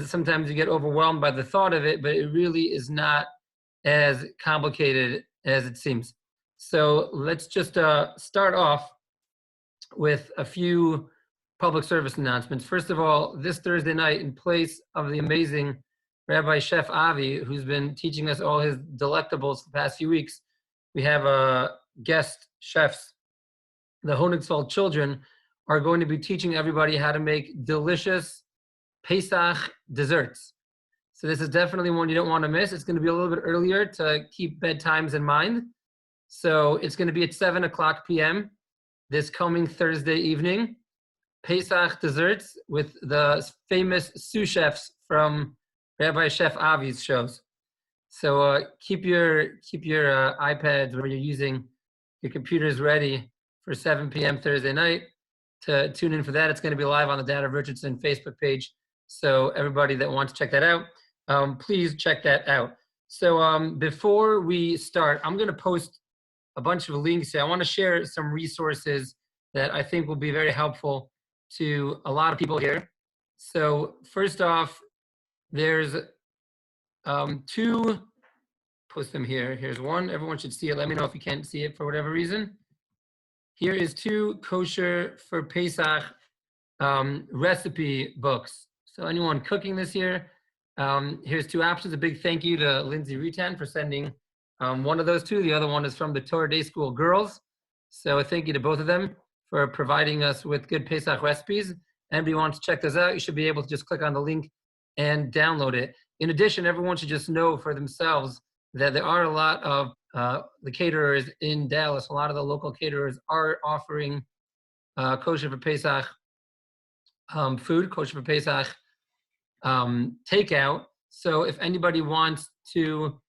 sometimes you get overwhelmed by the thought of it, but it really is not as complicated as it seems. So let's just start off with a few public service announcements. First of all, this Thursday night, in place of the amazing Rabbi Chef Avi, who's been teaching us all his delectables the past few weeks, we have guest chefs. The Honigswald children are going to be teaching everybody how to make delicious Pesach desserts. So this is definitely one you don't want to miss. It's going to be a little bit earlier to keep bedtimes in mind. So it's going to be at 7:00 p.m. this coming Thursday evening. Pesach desserts with the famous sous chefs from Rabbi Chef Avi's shows. So keep your iPads, whatever you're using, your computers ready for 7 p.m. Thursday night to tune in for that. It's going to be live on the Data of Richardson Facebook page. So everybody that wants to check that out, please check that out. So before we start, I'm going to post a bunch of links here. I want to share some resources that I think will be very helpful to a lot of people here. So first off, there's two, post them here. Here's one, everyone should see it. Let me know if you can't see it for whatever reason. Here is two Kosher for Pesach recipe books. So anyone cooking this year, here's two options. A big thank you to Lindsay Rutan for sending one of those two. The other one is from the Torah Day School girls. So a thank you to both of them for providing us with good Pesach recipes. Anybody wants to check those out, you should be able to just click on the link and download it. In addition, everyone should just know for themselves that there are a lot of the caterers in Dallas. A lot of the local caterers are offering Kosher for Pesach food, Kosher for Pesach takeout. So if anybody wants to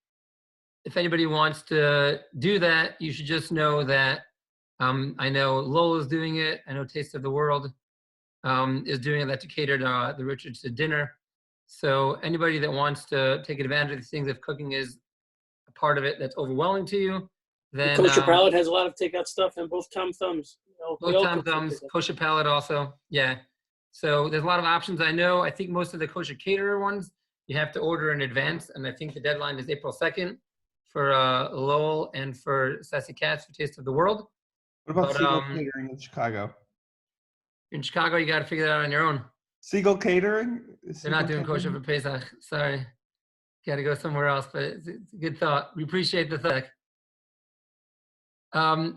do that, you should just know that I know Lola's doing it. I know Taste of the World is doing it. That's to cater to the Richardson dinner. So anybody that wants to take advantage of these things, if cooking is a part of it that's overwhelming to you, then Kosher Palette has a lot of takeout stuff, and both Tom Thumbs. Both Tom Thumbs, Kosher Palette also, yeah. So there's a lot of options. I think most of the kosher caterer ones, you have to order in advance, and I think the deadline is April 2nd for Lowell and for Sassy Cats for Taste of the World. What about Siegel Catering in Chicago? In Chicago, you got to figure that out on your own. Siegel Catering? They're not doing Kosher for Pesach. Sorry. Got to go somewhere else, but it's a good thought. We appreciate the thought.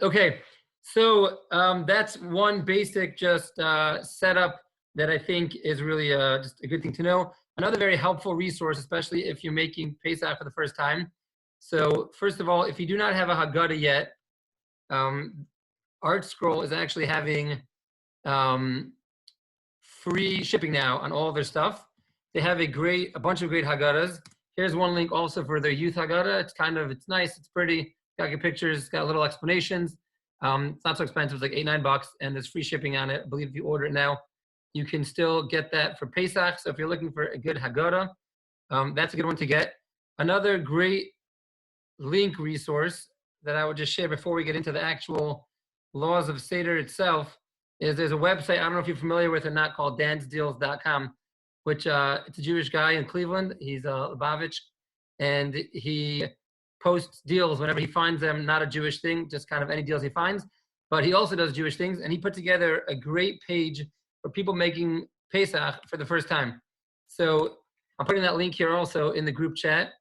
Okay, so that's one basic just setup that I think is really just a good thing to know. Another very helpful resource, especially if you're making Pesach for the first time. So first of all, if you do not have a Haggadah yet, Art Scroll is actually having free shipping now on all of their stuff. They have a bunch of great Haggadahs. Here's one link also for their youth Haggadah. It's nice, it's pretty, got good pictures, it's got little explanations. It's not so expensive, it's like $8-9, and there's free shipping on it. I believe if you order it now, you can still get that for Pesach. So if you're looking for a good Haggadah, that's a good one to get. Another great link resource that I would just share before we get into the actual laws of Seder itself is there's a website, I don't know if you're familiar with it or not, called dansdeals.com, which it's a Jewish guy in Cleveland. He's a Lubavitch, and he posts deals whenever he finds them, not a Jewish thing, just kind of any deals he finds, but he also does Jewish things, and he put together a great page for people making Pesach for the first time. So I'm putting that link here also in the group chat,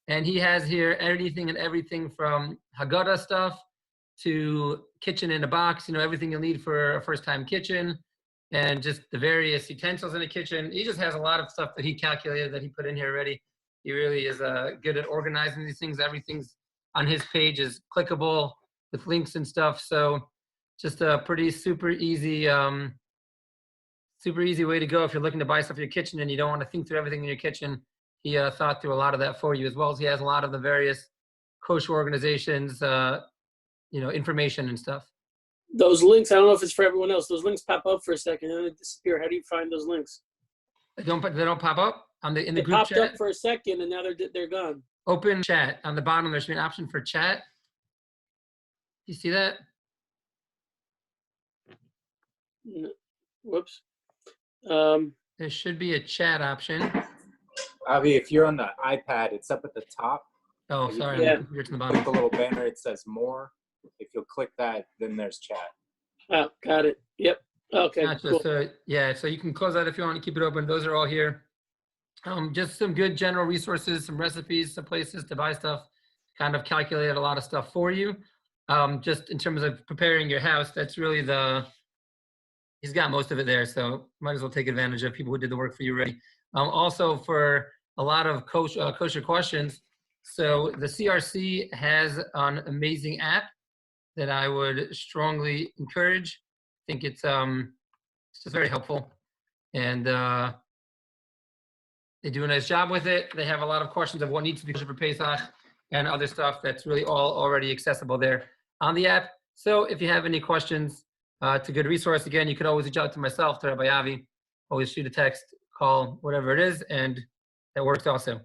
and he has here anything and everything from Haggadah stuff to kitchen in a box, everything you'll need for a first-time kitchen, and just the various utensils in the kitchen. He just has a lot of stuff that he calculated that he put in here already. He really is good at organizing these things. Everything's on his page is clickable with links and stuff. So just a pretty super easy way to go if you're looking to buy stuff for your kitchen and you don't want to think through everything in your kitchen. He thought through a lot of that for you, as well as he has a lot of the various kosher organizations, information and stuff. Those links, I don't know if it's for everyone else. Those links pop up for a second and then they disappear. How do you find those links? They don't pop up in the they group chat? They popped up for a second and now they're gone. Open chat. On the bottom, there should be an option for chat. You see that? No. Whoops. There should be a chat option. Avi, if you're on the iPad, it's up at the top. Oh, You sorry. Yeah. I'm here to the Click bottom. the little banner. It says more. If you'll click that, then there's chat. Oh, got it. Yep. Okay, Gotcha. cool. So yeah, so you can close that if you want to keep it open. Those are all here. Just some good general resources, some recipes, some places to buy stuff. Kind of calculated a lot of stuff for you. Just in terms of preparing your house, that's really he's got most of it there. So might as well take advantage of people who did the work for you already. Also for a lot of kosher questions. So the CRC has an amazing app that I would strongly encourage. I think it's just very helpful, and they do a nice job with it. They have a lot of questions of what needs to be kosher for Pesach and other stuff that's really all already accessible there on the app. So if you have any questions, it's a good resource. Again, you could always reach out to myself, to Rabbi Avi. Always shoot a text, call, whatever it is, and that works also.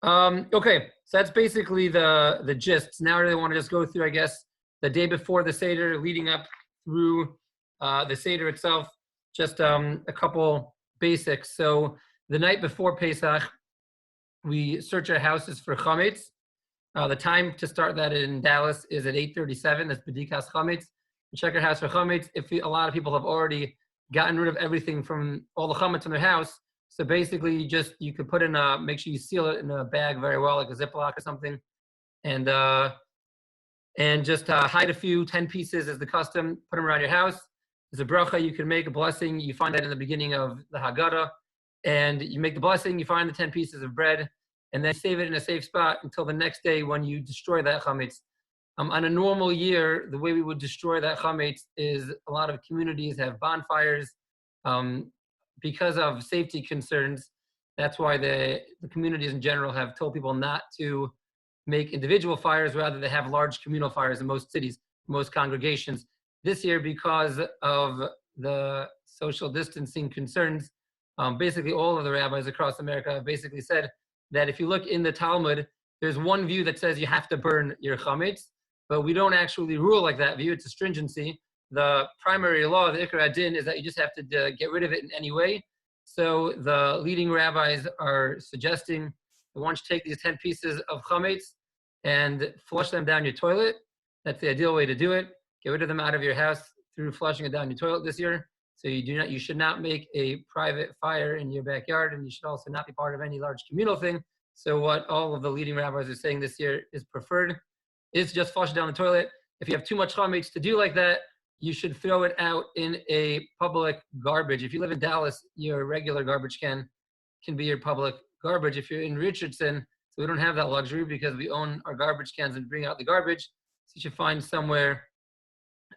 Okay, so that's basically the gist. Now I really want to just go through, I guess, the day before the Seder, leading up through the Seder itself, just a couple basics. So the night before Pesach, we search our houses for chametz. The time to start that in Dallas is at 8:37. That's bedikas chametz. We check our house for chametz. A lot of people have already gotten rid of everything from all the chametz in their house. So basically, you could put in make sure you seal it in a bag very well, like a Ziploc or something, and just hide a few, 10 pieces as the custom. Put them around your house. There's a bracha you can make, a blessing. You find that in the beginning of the Haggadah, and you make the blessing. You find the 10 pieces of bread, and then save it in a safe spot until the next day when you destroy that chametz. On a normal year, the way we would destroy that chametz is a lot of communities have bonfires. Because of safety concerns, that's why the communities in general have told people not to make individual fires, rather they have large communal fires in most cities, most congregations. This year, because of the social distancing concerns, basically all of the rabbis across America have basically said that if you look in the Talmud, there's one view that says you have to burn your chametz, but we don't actually rule like that view. It's a stringency. The primary law, the Ikar Adin, is that you just have to get rid of it in any way. So the leading rabbis are suggesting that once you take these 10 pieces of chametz and flush them down your toilet, that's the ideal way to do it. Get rid of them out of your house through flushing it down your toilet this year. So you should not make a private fire in your backyard, and you should also not be part of any large communal thing. So what all of the leading rabbis are saying this year is preferred is just flush it down the toilet. If you have too much chametz to do like that, you should throw it out in a public garbage. If you live in Dallas, your regular garbage can be your public garbage. If you're in Richardson, so we don't have that luxury because we own our garbage cans and bring out the garbage. So you should find somewhere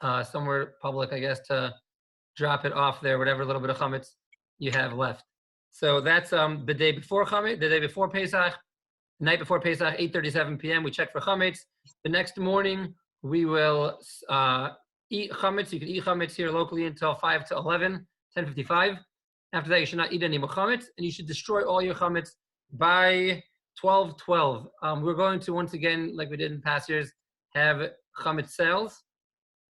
public, I guess, to drop it off there, whatever little bit of chametz you have left. So that's the day before chametz, the day before Pesach, the night before Pesach, 8:37 p.m. We check for chametz. The next morning we will eat chametz. You can eat chametz here locally until 5 to 11, 10:55. After that, you should not eat any more chametz, and you should destroy all your chametz by 12:12. We're going to, once again, like we did in past years, have chametz sales,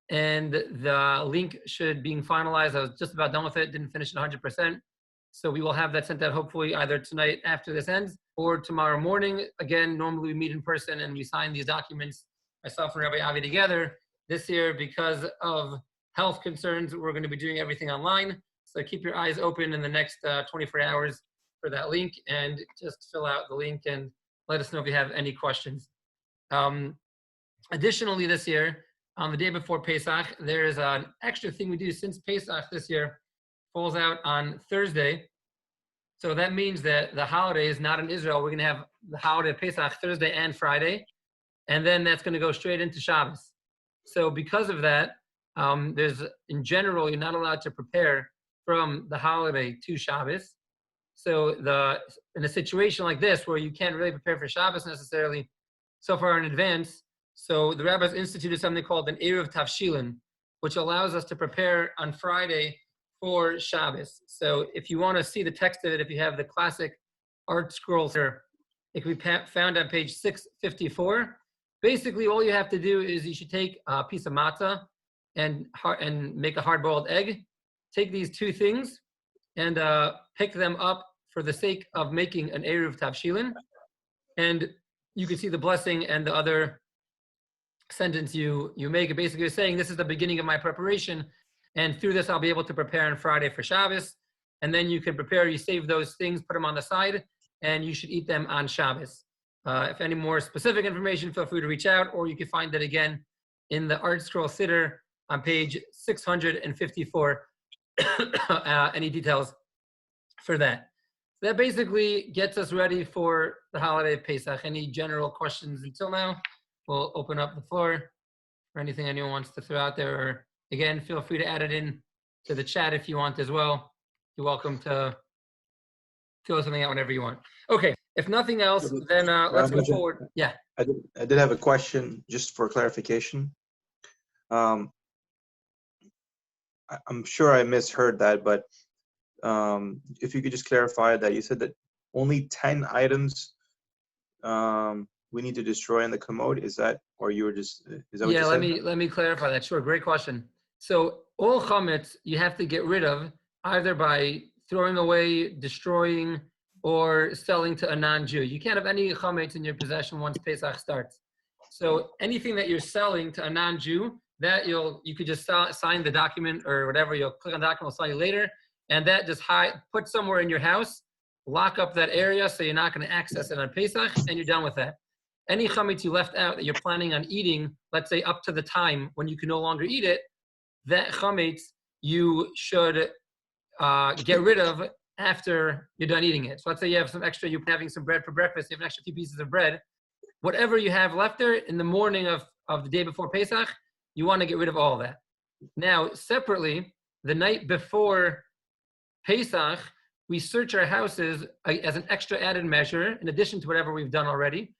and the link should be finalized. I was just about done with it, didn't finish it 100%. So we will have that sent out hopefully either tonight after this ends or tomorrow morning. Again, normally we meet in person and we sign these documents, myself and Rabbi Avi together. This year, because of health concerns, we're going to be doing everything online. So keep your eyes open in the next 24 hours for that link, and just fill out the link and let us know if you have any questions. Additionally, this year, on the day before Pesach, there is an extra thing we do since Pesach this year falls out on Thursday. So that means that the holiday is not in Israel. We're going to have the holiday of Pesach Thursday and Friday, and then that's going to go straight into Shabbos. So because of that, in general, you're not allowed to prepare from the holiday to Shabbos. So in a situation like this, where you can't really prepare for Shabbos necessarily so far in advance, so the rabbis instituted something called an Era of Tafshilon, which allows us to prepare on Friday for Shabbos. So if you want to see the text of it, if you have the classic art scrolls here, it can be found on page 654. Basically, all you have to do is you should take a piece of matzah and make a hard-boiled egg. Take these two things and pick them up for the sake of making an Era of Tafshilon. And you can see the blessing and the other sentence you make. Basically, you're saying this is the beginning of my preparation, and through this I'll be able to prepare on Friday for Shabbos. And then you can prepare, you save those things, put them on the side, and you should eat them on Shabbos. If any more specific information, feel free to reach out, or you can find it again in the Art Scroll Seder on page 654, any details for that. That basically gets us ready for the holiday of Pesach. Any general questions until now? We'll open up the floor for anything anyone wants to throw out there. Or again, feel free to add it in to the chat if you want as well. You're welcome to throw something out whenever you want. Okay, if nothing else, then let's go forward. Yeah. I did have a question just for clarification. I'm sure I misheard that, but if you could just clarify that. You said that only 10 items we need to destroy in the commode. Is that, or you were just, is that what you said? Yeah, let me clarify that. Sure, great question. So all chametz you have to get rid of either by throwing away, destroying, or selling to a non-Jew. You can't have any chametz in your possession once Pesach starts. So anything that you're selling to a non-Jew, that you could just sign the document or whatever. You'll click on the document, we'll sign you later, and that just put somewhere in your house, lock up that area so you're not going to access it on Pesach, and you're done with that. Any chametz you left out that you're planning on eating, let's say up to the time when you can no longer eat it, that chametz you should get rid of after you're done eating it. So let's say you have some extra, you're having some bread for breakfast, you have an extra few pieces of bread. Whatever you have left there in the morning of the day before Pesach, you want to get rid of all of that. Now, separately, the night before Pesach, we search our houses as an extra added measure, in addition to whatever we've done already,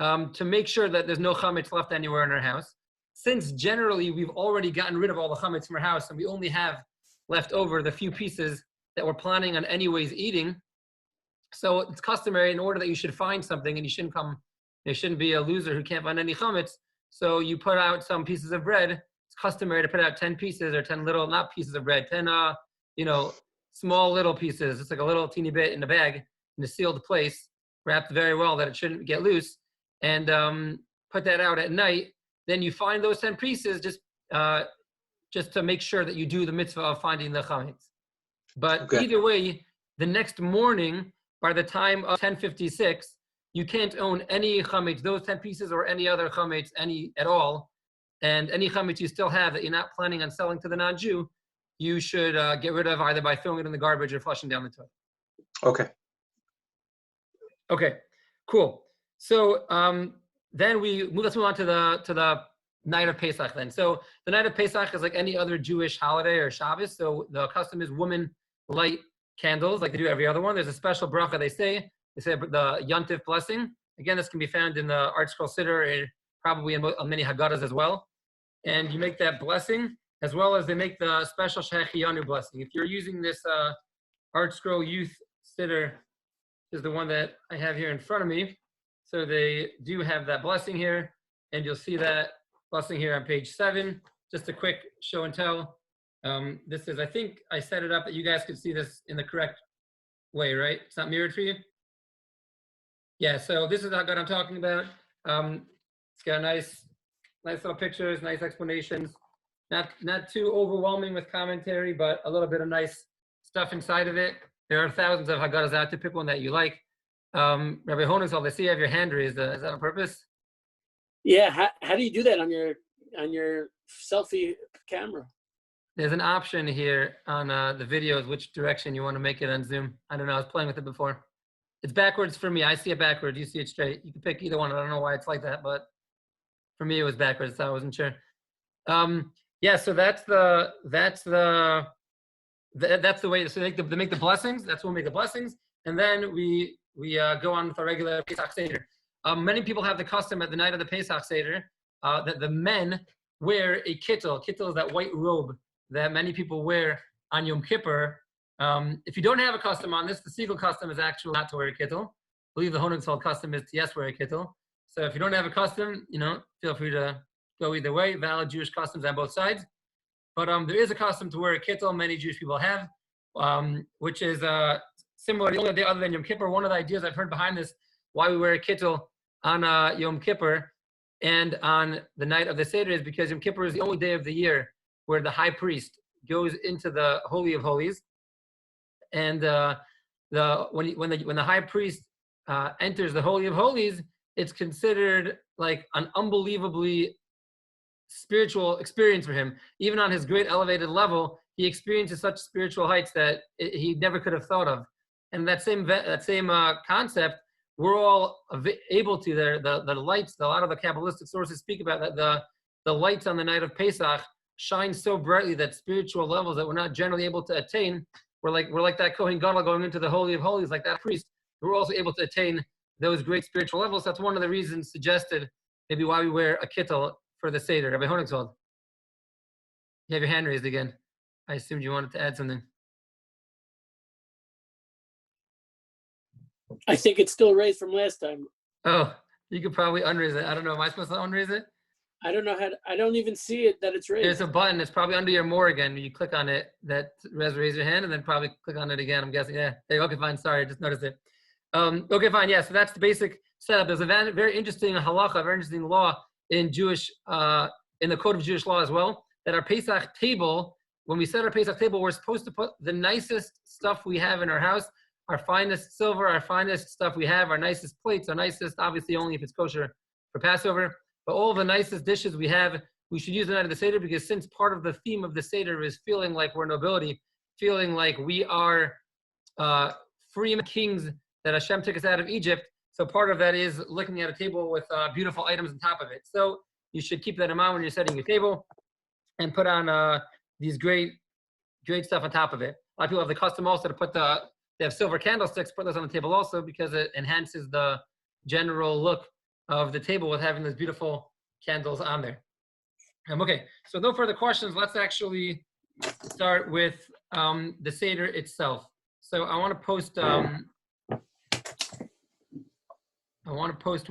to make sure that there's no chametz left anywhere in our house. Since generally we've already gotten rid of all the chametz from our house and we only have left over the few pieces that we're planning on anyways eating, so it's customary in order that you should find something and you shouldn't be a loser who can't find any chametz. So you put out some pieces of bread. It's customary to put out 10 pieces or 10 little, not pieces of bread, 10 small little pieces. It's like a little teeny bit in a bag in a sealed place, wrapped very well that it shouldn't get loose, and put that out at night. Then you find those 10 pieces just to make sure that you do the mitzvah of finding the chametz. But either way, the next morning, by the time of 10:56, you can't own any chametz, those 10 pieces or any other chametz, any at all. And any chametz you still have that you're not planning on selling to the non-Jew, you should get rid of either by throwing it in the garbage or flushing down the toilet. Okay. Okay, cool. So then let's move on to the Night of Pesach then. So the Night of Pesach is like any other Jewish holiday or Shabbos. So the custom is women light candles like they do every other one. There's a special bracha they say the Yontif blessing. Again, this can be found in the Art Scroll Seder and probably in many Haggadahs as well. And you make that blessing as well as they make the special Shehecheyanu blessing. If you're using this Art Scroll Youth Seder, is the one that I have here in front of me. So they do have that blessing here, and you'll see that blessing here on page 7. Just a quick show and tell. This is, I think I set it up that you guys could see this in the correct way, right? It's not mirrored for you? Yeah, so this is what I'm talking about. It's got nice little pictures, nice explanations. Not too overwhelming with commentary, but a little bit of nice stuff inside of it. There are thousands of Haggadahs out there. Pick one that you like. Rabbi Honensal, I see you have your hand raised. Is that on purpose? Yeah. How do you do that on your selfie camera? There's an option here on the videos which direction you want to make it on Zoom. I don't know. I was playing with it before. It's backwards for me. I see it backwards. You see it straight. You can pick either one. I don't know why it's like that, but for me it was backwards, so I wasn't sure. Yeah. So that's the way. So they make the blessings. That's when we make the blessings, and then we go on with our regular Pesach Seder. Many people have the custom at the night of the Pesach Seder that the men wear a kittel. Kittel is that white robe that many people wear on Yom Kippur. If you don't have a custom on this, the Siegel custom is actually not to wear a kittel. I believe the Honensal custom is to yes wear a kittel. So if you don't have a custom, feel free to go either way. Valid Jewish customs on both sides. But there is a custom to wear a kittel. Many Jewish people have, which is similar to the only day other than Yom Kippur. One of the ideas I've heard behind this, why we wear a kittel on Yom Kippur and on the night of the Seder, is because Yom Kippur is the only day of the year where the high priest goes into the Holy of Holies, and when the high priest enters the Holy of Holies, it's considered like an unbelievably spiritual experience for him. Even on his great elevated level, he experiences such spiritual heights that he never could have thought of. And that same concept, we're all able to. The lights, a lot of the Kabbalistic sources speak about that the lights on the night of Pesach shine so brightly that spiritual levels that we're not generally able to attain. We're like that Kohen Gadol going into the Holy of Holies, like that priest. We're also able to attain those great spiritual levels. That's one of the reasons suggested, maybe why we wear a kittel for the Seder. Rabbi Honigsold, you have your hand raised again. I assumed you wanted to add something. I think it's still raised from last time. Oh, you could probably unraise it. I don't know. Am I supposed to unraise it? I don't know I don't even see it that it's raised. There's a button. It's probably under your more again. You click on it. That raise your hand, and then probably click on it again. I'm guessing. Yeah. There you go. Okay, fine. Sorry, I just noticed it. Okay, fine. Yeah. So that's the basic setup. There's a very interesting halacha, a very interesting law in in the code of Jewish law as well, that our Pesach table, when we set our Pesach table, we're supposed to put the nicest stuff we have in our house, our finest silver, our finest stuff we have, our nicest plates, our nicest, obviously only if it's kosher for Passover, but all the nicest dishes we have, we should use the night of the Seder, because since part of the theme of the Seder is feeling like we're nobility, feeling like we are free kings that Hashem took us out of Egypt, so part of that is looking at a table with beautiful items on top of it. So you should keep that in mind when you're setting your table, and put on these great stuff on top of it. A lot of people have the custom also to put they have silver candlesticks, put those on the table also, because it enhances the general look of the table with having those beautiful candles on there. Okay, so no further questions. Let's actually start with the Seder itself. So I want to post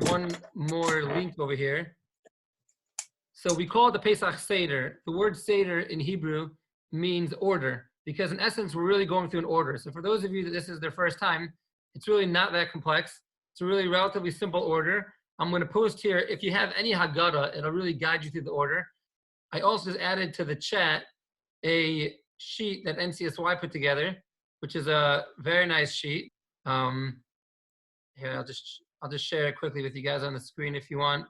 one more link over here. So we call it the Pesach Seder. The word Seder in Hebrew means order, because in essence, we're really going through an order. So for those of you that this is their first time, it's really not that complex. It's a really relatively simple order. I'm going to post here, if you have any Haggadah, it'll really guide you through the order. I also just added to the chat a sheet that NCSY put together, which is a very nice sheet. Here, I'll just share it quickly with you guys on the screen if you want.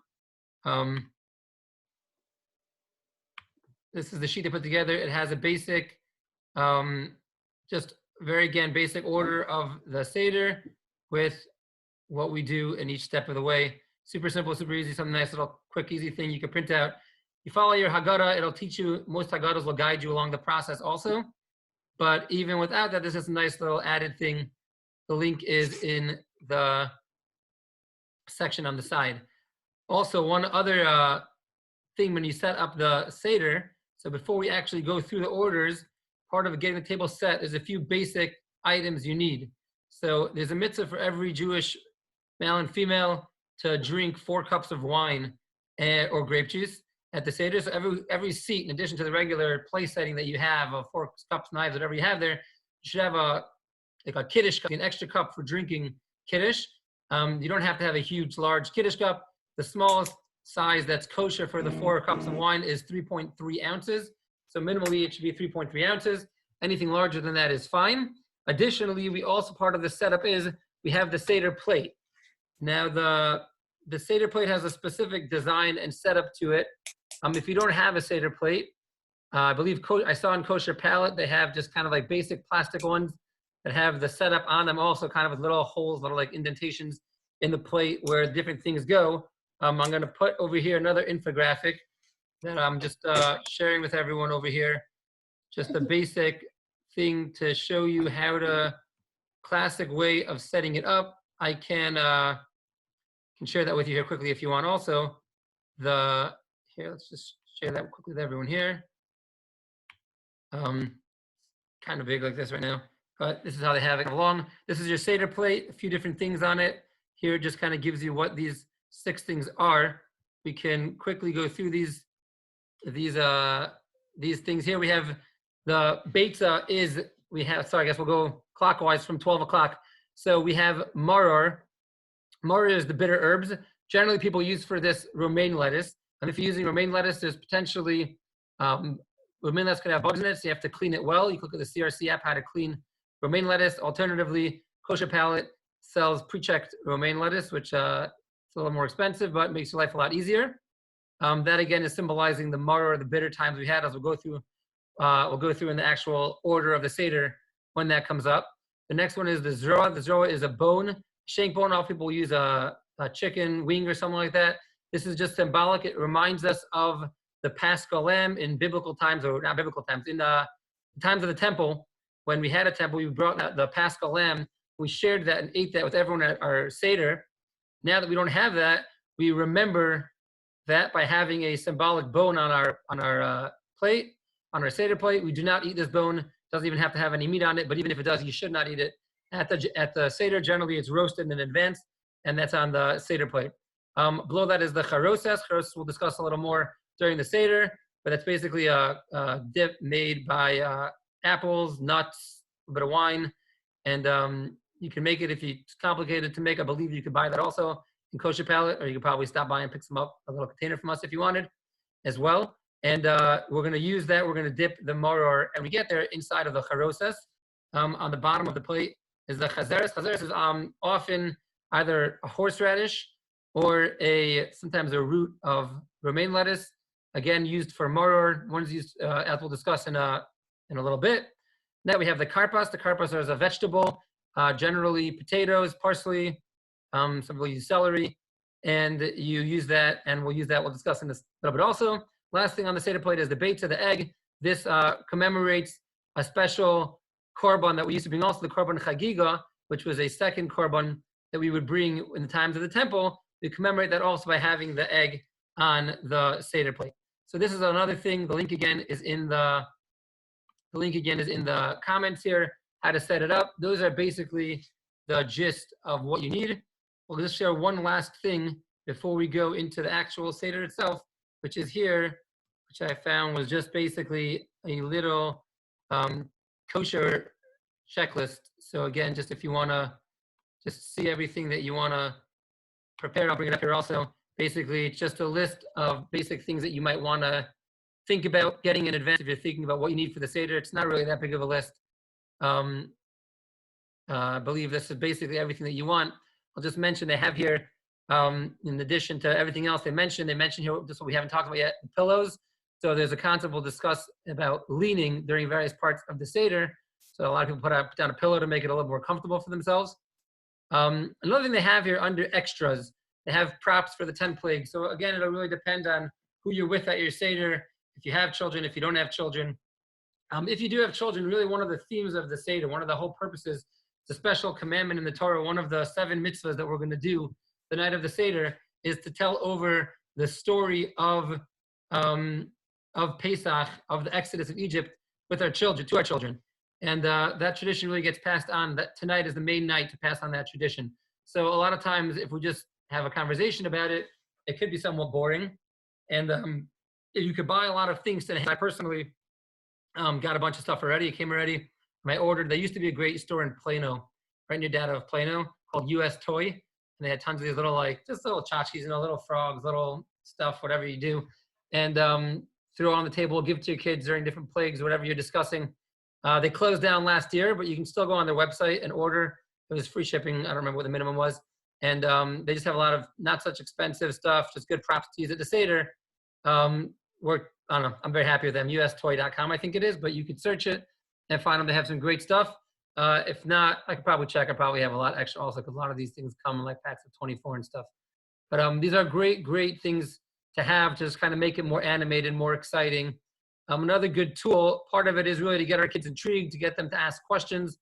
This is the sheet they put together. It has a basic, just very, again, basic order of the Seder with what we do in each step of the way. Super simple, super easy, something nice, little quick, easy thing you can print out. You follow your Haggadah, it'll teach you, most Haggadahs will guide you along the process also. But even without that, this is a nice little added thing. The link is in the section on the side. Also, one other thing when you set up the Seder, so before we actually go through the orders, part of getting the table set is a few basic items you need. So there's a mitzvah for every Jewish male and female to drink 4 cups of wine or grape juice at the Seder. So every seat, in addition to the regular place setting that you have of 4 cups, knives, whatever you have there, you should have a kiddush cup, an extra cup for drinking kiddush. You don't have to have a huge, large kiddush cup. The smallest size that's kosher for the 4 cups of wine is 3.3 ounces. So minimally, it should be 3.3 ounces. Anything larger than that is fine. Additionally, we also, part of the setup is we have the Seder plate. Now, the Seder plate has a specific design and setup to it. If you don't have a Seder plate, I believe I saw in Kosher Palette, they have just kind of like basic plastic ones that have the setup on them, also kind of with little holes, little like indentations in the plate where different things go. I'm going to put over here another infographic that I'm just sharing with everyone over here. Just a basic thing to show you how to, classic way of setting it up. I can share that with you here quickly if you want also. Here, let's just share that quickly with everyone here. Kind of big like this right now, but this is how they have it along. This is your Seder plate, a few different things on it. Here it just kind of gives you what these 6 things are. We can quickly go through these things here. We have the beta sorry, I guess we'll go clockwise from 12 o'clock. So we have maror. Maror is the bitter herbs. Generally, people use for this romaine lettuce. And if you're using romaine lettuce, there's potentially romaine lettuce could have bugs in it, so you have to clean it well. You can look at the CRC app how to clean romaine lettuce. Alternatively, Kosher Palate sells pre-checked romaine lettuce, which it's a little more expensive, but makes your life a lot easier. That again is symbolizing the maror, the bitter times we had, as we'll go through in the actual order of the Seder when that comes up. The next one is the zroa. The zroa is a bone, shank bone. All people use a chicken wing or something like that. This is just symbolic. It reminds us of the Paschal lamb in biblical times, or not biblical times, in the times of the temple. When we had a temple, we brought out the Paschal lamb. We shared that and ate that with everyone at our Seder. Now that we don't have that, we remember that by having a symbolic bone on our plate, on our Seder plate. We do not eat this bone. Doesn't even have to have any meat on it, but even if it does, you should not eat it. At the Seder, generally it's roasted in advance, and that's on the Seder plate. Below that is the charoses. Charoses we'll discuss a little more during the Seder, but that's basically a dip made by apples, nuts, a bit of wine, and you can make it if it's complicated to make. I believe you could buy that also in Kosher Palate, or you could probably stop by and pick some up, a little container from us if you wanted as well. And we're going to use that. We're going to dip the maror, and we get there inside of the charoses. On the bottom of the plate is the chazeres. Chazeres is often either a horseradish or sometimes a root of romaine lettuce, again used for maror. One's used, as we'll discuss in a little bit. Now we have the karpas. The karpas is a vegetable, generally potatoes, parsley, some people use celery, and you use that, and we'll use that. We'll discuss in this a little bit also. Last thing on the Seder plate is the beitza, the egg. This commemorates a special korban that we used to bring, also the korban chagiga, which was a second korban that we would bring in the times of the temple. We commemorate that also by having the egg on the Seder plate. So this is another thing. The link again is in the comments here, how to set it up. Those are basically the gist of what you need. We'll just share one last thing before we go into the actual Seder itself, which is here, which I found was just basically a little kosher checklist. So again, just if you want to just see everything that you want to prepare, I'll bring it up here also. Basically, it's just a list of basic things that you might want to think about getting in advance if you're thinking about what you need for the Seder. It's not really that big of a list. I believe this is basically everything that you want. I'll just mention they have here, in addition to everything else they mentioned here, just what we haven't talked about yet, the pillows. So there's a concept we'll discuss about leaning during various parts of the Seder. So a lot of people put down a pillow to make it a little more comfortable for themselves. Another thing they have here under extras, they have props for the 10 plagues. So again, it'll really depend on who you're with at your Seder, if you have children, if you don't have children. If you do have children, really one of the themes of the Seder, one of the whole purposes, it's a special commandment in the Torah, one of the 7 mitzvahs that we're going to do the night of the Seder is to tell over the story of Pesach, of the Exodus of Egypt with our children, to our children. And that tradition really gets passed on. That tonight is the main night to pass on that tradition. So a lot of times, if we just have a conversation about it, it could be somewhat boring. And you could buy a lot of things today. I personally got a bunch of stuff already. It came already. I ordered. There used to be a great store in Plano, right near Data of Plano, called US Toy. And they had tons of these little, just little tchotchkes, little frogs, little stuff, whatever you do. And throw it on the table, give it to your kids during different plagues, whatever you're discussing. They closed down last year, but you can still go on their website and order. It was free shipping. I don't remember what the minimum was. And they just have a lot of not such expensive stuff, just good props to use at the Seder. I don't know. I'm very happy with them. ustoy.com, I think it is, but you could search it and find them. They have some great stuff. If not, I could probably check. I probably have a lot extra also, because a lot of these things come in packs of 24 and stuff. But these are great things to have to just kind of make it more animated, more exciting. Another good tool, part of it is really to get our kids intrigued, to get them to ask questions.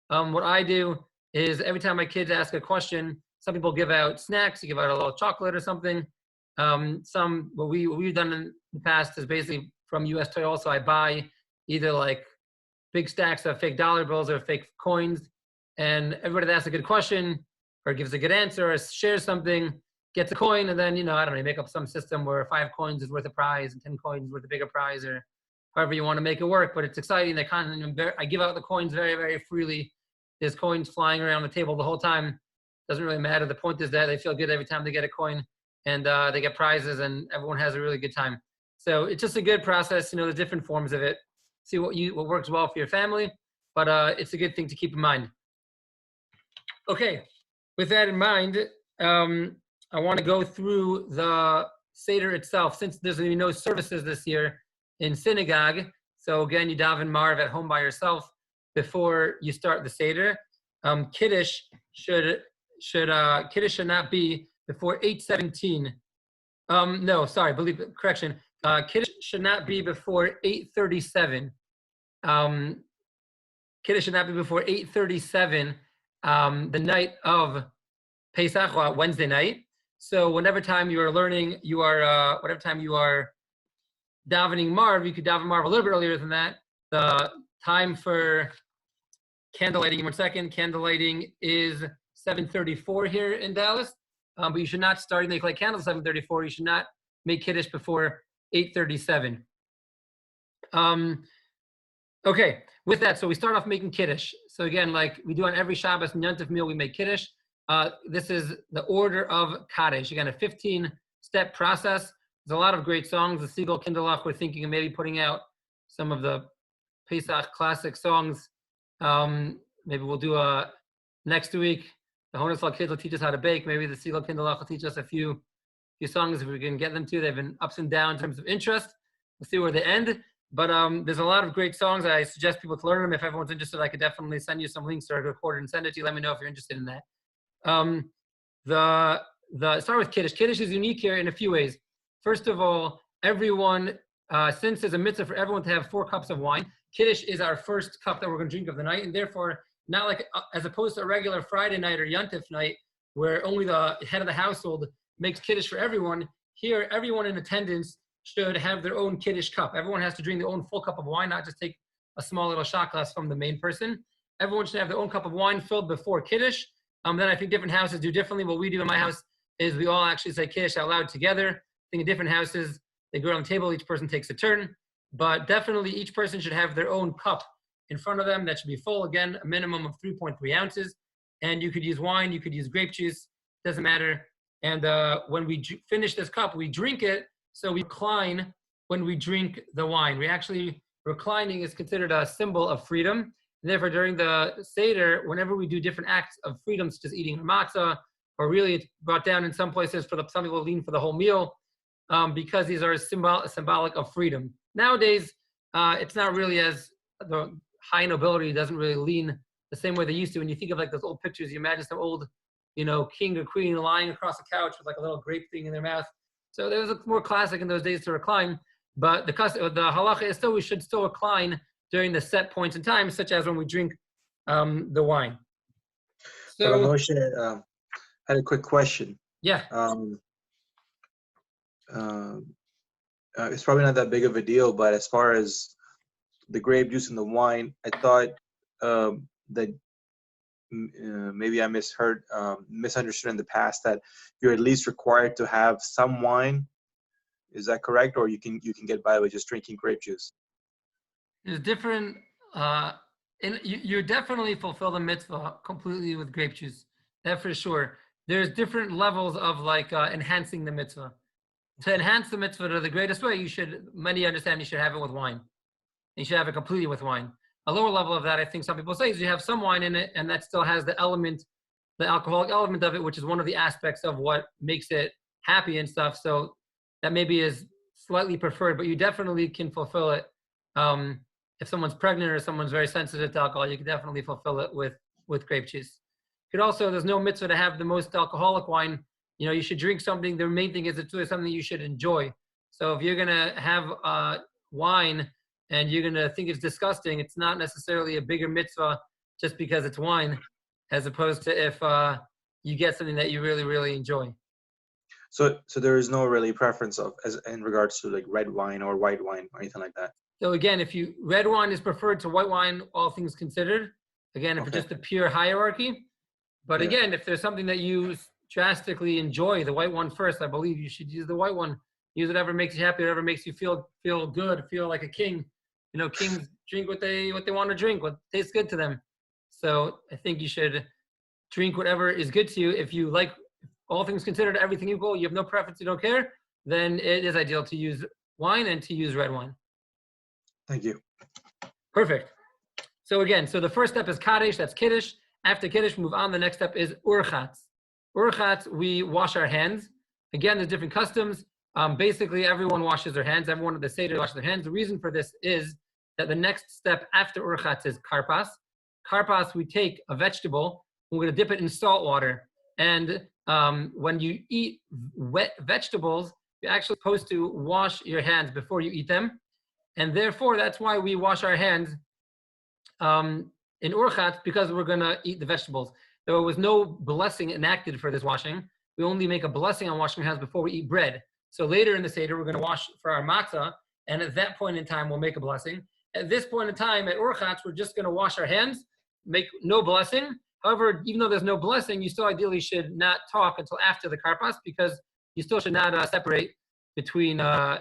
What I do is every time my kids ask a question, some people give out snacks, you give out a little chocolate or something. What we've done in the past is basically from US Toy also, I buy either big stacks of fake dollar bills or fake coins, and everybody that asks a good question or gives a good answer or shares something gets a coin, and then, I don't know, you make up some system where 5 coins is worth a prize and 10 coins is worth a bigger prize, or however you want to make it work. But it's exciting. I give out the coins very, very freely. there's coins flying around the table the whole time. Doesn't really matter. The point is that they feel good every time they get a coin, and they get prizes, and everyone has a really good time. So it's just a good process. There's different forms of it. See what works well for your family, but it's a good thing to keep in mind. Okay, with that in mind, I want to go through the Seder itself, since there's going to be no services this year in synagogue. So again, you daven Marv at home by yourself before you start the Seder. Kiddush should not be before 8:17. Correction. Kiddush should not be before 8:37. Kiddush should not be before 8:37. The night of Pesach, Wednesday night. So whatever time you are learning, whatever time you are davening Marv, you could daven Marv a little bit earlier than that. The time for candlelighting, candlelighting is 7:34 here in Dallas. But you should not start to light candles at 7:34. You should not make Kiddush before 8:37. Okay, with that, so we start off making Kiddush. So again, like we do on every Shabbos and Yontif meal, we make Kiddush. This is the order of Kaddish. Again, a 15-step process. There's a lot of great songs. The Siegel Kinderlach, we're thinking of maybe putting out some of the Pesach classic songs. Maybe we'll do next week. The Honeslau kids will teach us how to bake. Maybe the Siegel Kinderlach will teach us a few songs if we can get them to. They've been ups and downs in terms of interest. We'll see where they end. But there's a lot of great songs. I suggest people to learn them. If everyone's interested, I could definitely send you some links or record it and send it to you. Let me know if you're interested in that. Start with Kiddush. Kiddush is unique here in a few ways. First of all, everyone, since there's a mitzvah for everyone to have 4 cups of wine, Kiddush is our first cup that we're going to drink of the night, and therefore, not like as opposed to a regular Friday night or Yontif night, where only the head of the household makes Kiddush for everyone. Here, everyone in attendance should have their own Kiddush cup. Everyone has to drink their own full cup of wine, not just take a small little shot glass from the main person. Everyone should have their own cup of wine filled before Kiddush. Then I think different houses do differently. What we do in my house is we all actually say Kiddush out loud together. I think in different houses, they go around the table, each person takes a turn. But definitely each person should have their own cup in front of them that should be full. Again, a minimum of 3.3 ounces. And you could use wine, you could use grape juice, doesn't matter. And when we finish this cup, we drink it. So we recline when we drink the wine. Reclining is considered a symbol of freedom. And therefore, during the Seder, whenever we do different acts of freedom, such as eating matzah, or really it's brought down in some places some people lean for the whole meal, because these are symbolic of freedom. Nowadays, it's not really as the high nobility doesn't really lean the same way they used to. When you think of like those old pictures, you imagine some old, king or queen lying across a couch with like a little grape thing in their mouth. So there was more classic in those days to recline. But the halacha is still we should still recline during the set points in time, such as when we drink the wine. So Rabbi Moshe, had a quick question. Yeah. It's probably not that big of a deal, but as far as the grape juice and the wine, I thought that maybe I misunderstood in the past that you're at least required to have some wine. Is that correct, or you can get by with just drinking grape juice? There's different. You definitely fulfill the mitzvah completely with grape juice. That for sure. There's different levels of enhancing the mitzvah. To enhance the mitzvah to the greatest way, many understand you should have it with wine. You should have it completely with wine. A lower level of that, I think some people say, is you have some wine in it, and that still has the alcoholic element of it, which is one of the aspects of what makes it happy and stuff. So that maybe is slightly preferred, but you definitely can fulfill it. If someone's pregnant or someone's very sensitive to alcohol, you can definitely fulfill it with grape juice. There's no mitzvah to have the most alcoholic wine. You should drink something. The main thing is it's really something you should enjoy. So if you're gonna have wine and you're gonna think it's disgusting, it's not necessarily a bigger mitzvah just because it's wine, as opposed to if you get something that you really, really enjoy. So there is no really preference in regards to like red wine or white wine or anything like that. So again, red wine is preferred to white wine, all things considered. Again, if it's just a pure hierarchy. But again, if there's something that you drastically enjoy, the white one first, I believe you should use the white one. Use whatever makes you happy, whatever makes you feel good, feel like a king. Kings drink what they want to drink, what tastes good to them. So I think you should drink whatever is good to you. If you like, all things considered, everything equal, you have no preference, you don't care, then it is ideal to use wine and to use red wine. Thank you. Perfect. So again, so the first step is Kaddish, that's Kiddush. After Kiddush, move on. The next step is Urchatz. Urchatz, we wash our hands. Again, there's different customs. Basically, everyone washes their hands. Everyone at the Seder washes their hands. The reason for this is that the next step after Urchatz is Karpas. Karpas, we take a vegetable, we're going to dip it in salt water. And when you eat wet vegetables, you're actually supposed to wash your hands before you eat them. And therefore, that's why we wash our hands in Urchatz, because we're going to eat the vegetables. There was no blessing enacted for this washing. We only make a blessing on washing our hands before we eat bread. So later in the Seder, we're going to wash for our matzah, and at that point in time, we'll make a blessing. At this point in time, at Urchatz, we're just going to wash our hands, make no blessing. However, even though there's no blessing, you still ideally should not talk until after the karpas, because you still should not separate between the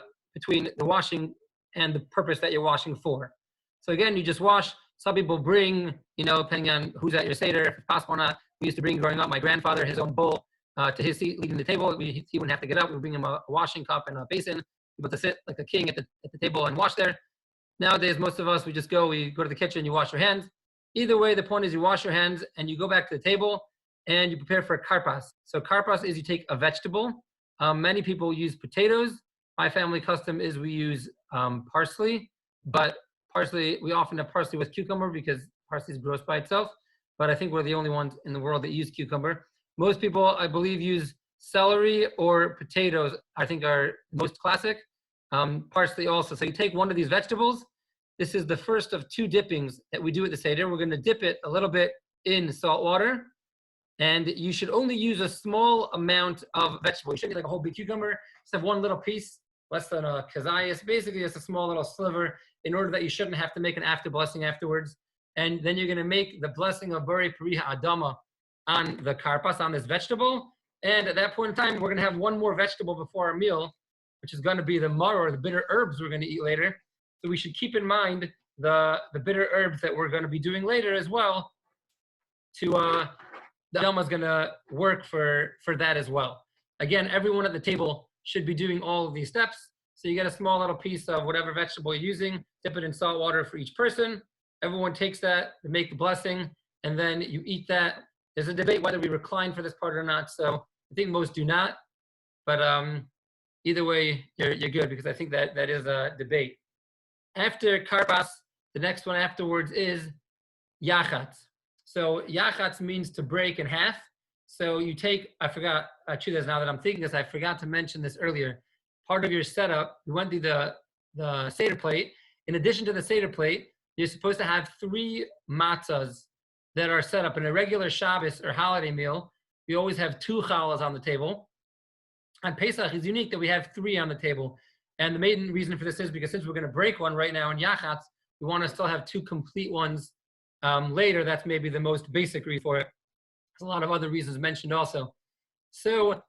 washing and the purpose that you're washing for. So again, you just wash. Some people bring, depending on who's at your Seder, if it's possible or not. We used to bring, growing up, my grandfather, his own bowl to his seat, leading the table. He wouldn't have to get up. We would bring him a washing cup and a basin, able to sit like a king at the table and wash there. Nowadays, most of us, we go to the kitchen, you wash your hands. Either way, the point is you wash your hands and you go back to the table and you prepare for karpas. So karpas is you take a vegetable. Many people use potatoes. My family custom is we use parsley, but parsley, we often have parsley with cucumber because parsley is gross by itself, but I think we're the only ones in the world that use cucumber. Most people, I believe, use celery or potatoes, I think are most classic. Parsley also. So you take one of these vegetables. This is the first of two dippings that we do at the Seder. We're going to dip it a little bit in salt water, and you should only use a small amount of vegetable. You shouldn't get like a whole big cucumber. Just have one little piece, less than a kazayas. Basically, it's a small little sliver in order that you shouldn't have to make an after blessing afterwards. And then you're going to make the blessing of Bari Pariha Adama on the karpas, on this vegetable. And at that point in time, we're going to have one more vegetable before our meal, which is going to be the maror, or the bitter herbs we're going to eat later. So we should keep in mind the bitter herbs that we're going to be doing later as well. The Adama is going to work for that as well. Again, everyone at the table should be doing all of these steps. So you get a small little piece of whatever vegetable you're using, dip it in salt water for each person. Everyone takes that, they make the blessing, and then you eat that. There's a debate whether we recline for this part or not, so I think most do not. But either way, you're good, because I think that is a debate. After karpas, the next one afterwards is Yakat. So Yakat means to break in half. So you take, I forgot, actually, now that I'm thinking this, I forgot to mention this earlier. Part of your setup, you went through the Seder plate. In addition to the Seder plate, you're supposed to have 3 matzahs that are set up in a regular Shabbos or holiday meal. We always have 2 challahs on the table. On Pesach, it's unique that we have 3 on the table. And the main reason for this is because since we're going to break one right now in Yakat, we want to still have 2 complete ones later. That's maybe the most basic reason for it. There's a lot of other reasons mentioned also. So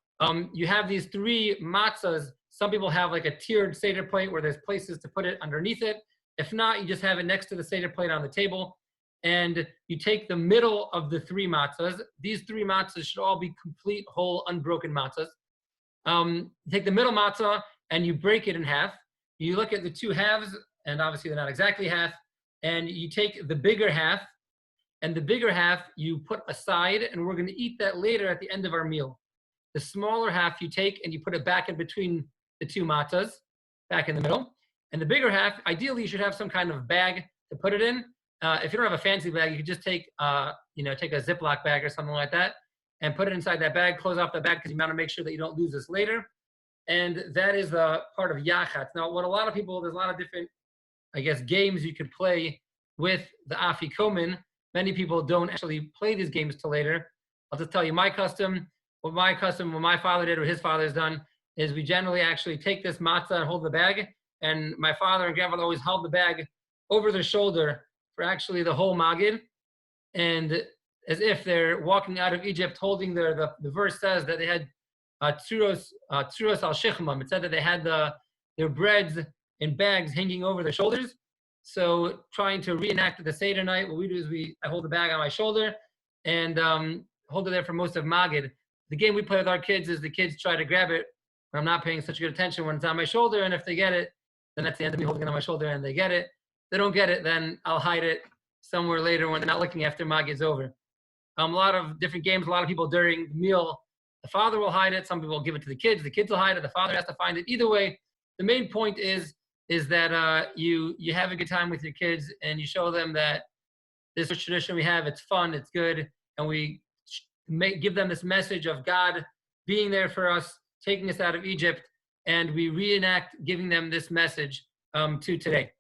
you have these 3 matzahs. Some people have like a tiered Seder plate where there's places to put it underneath it. If not, you just have it next to the Seder plate on the table. And you take the middle of the 3 matzahs. These 3 matzahs should all be complete, whole, unbroken matzahs. You take the middle matzah and you break it in half. You look at the 2 halves, and obviously they're not exactly half, and you take the bigger half, and the bigger half you put aside, and we're going to eat that later at the end of our meal. The smaller half you take and you put it back in between the 2 matzahs, back in the middle. And the bigger half, ideally you should have some kind of bag to put it in. If you don't have a fancy bag, you could just take a Ziploc bag or something like that and put it inside that bag, close off the bag, because you want to make sure that you don't lose this later. And that is the part of Yakat. Now, there's a lot of different, games you could play with the Afikomen. Many people don't actually play these games till later. I'll just tell you what my father did or his father has done is we generally actually take this matzah and hold the bag. And my father and grandfather always held the bag over their shoulder for actually the whole Magid. And as if they're walking out of Egypt holding the verse says that they had tzuros al shechmam. It said that they had their breads in bags hanging over their shoulders. So trying to reenact the Seder night, what we do is I hold the bag on my shoulder and hold it there for most of Magid. The game we play with our kids is the kids try to grab it when I'm not paying such good attention when it's on my shoulder, and if they get it, then that's the end of me holding it on my shoulder and they get it. If they don't get it, then I'll hide it somewhere later when they're not looking after Magid's over. A lot of different games, a lot of people during the meal, the father will hide it, some people will give it to the kids will hide it, the father has to find it. Either way, the main point is that you have a good time with your kids and you show them that this is a tradition we have, it's fun, it's good, and we give them this message of God being there for us, taking us out of Egypt, and we reenact giving them this message to today.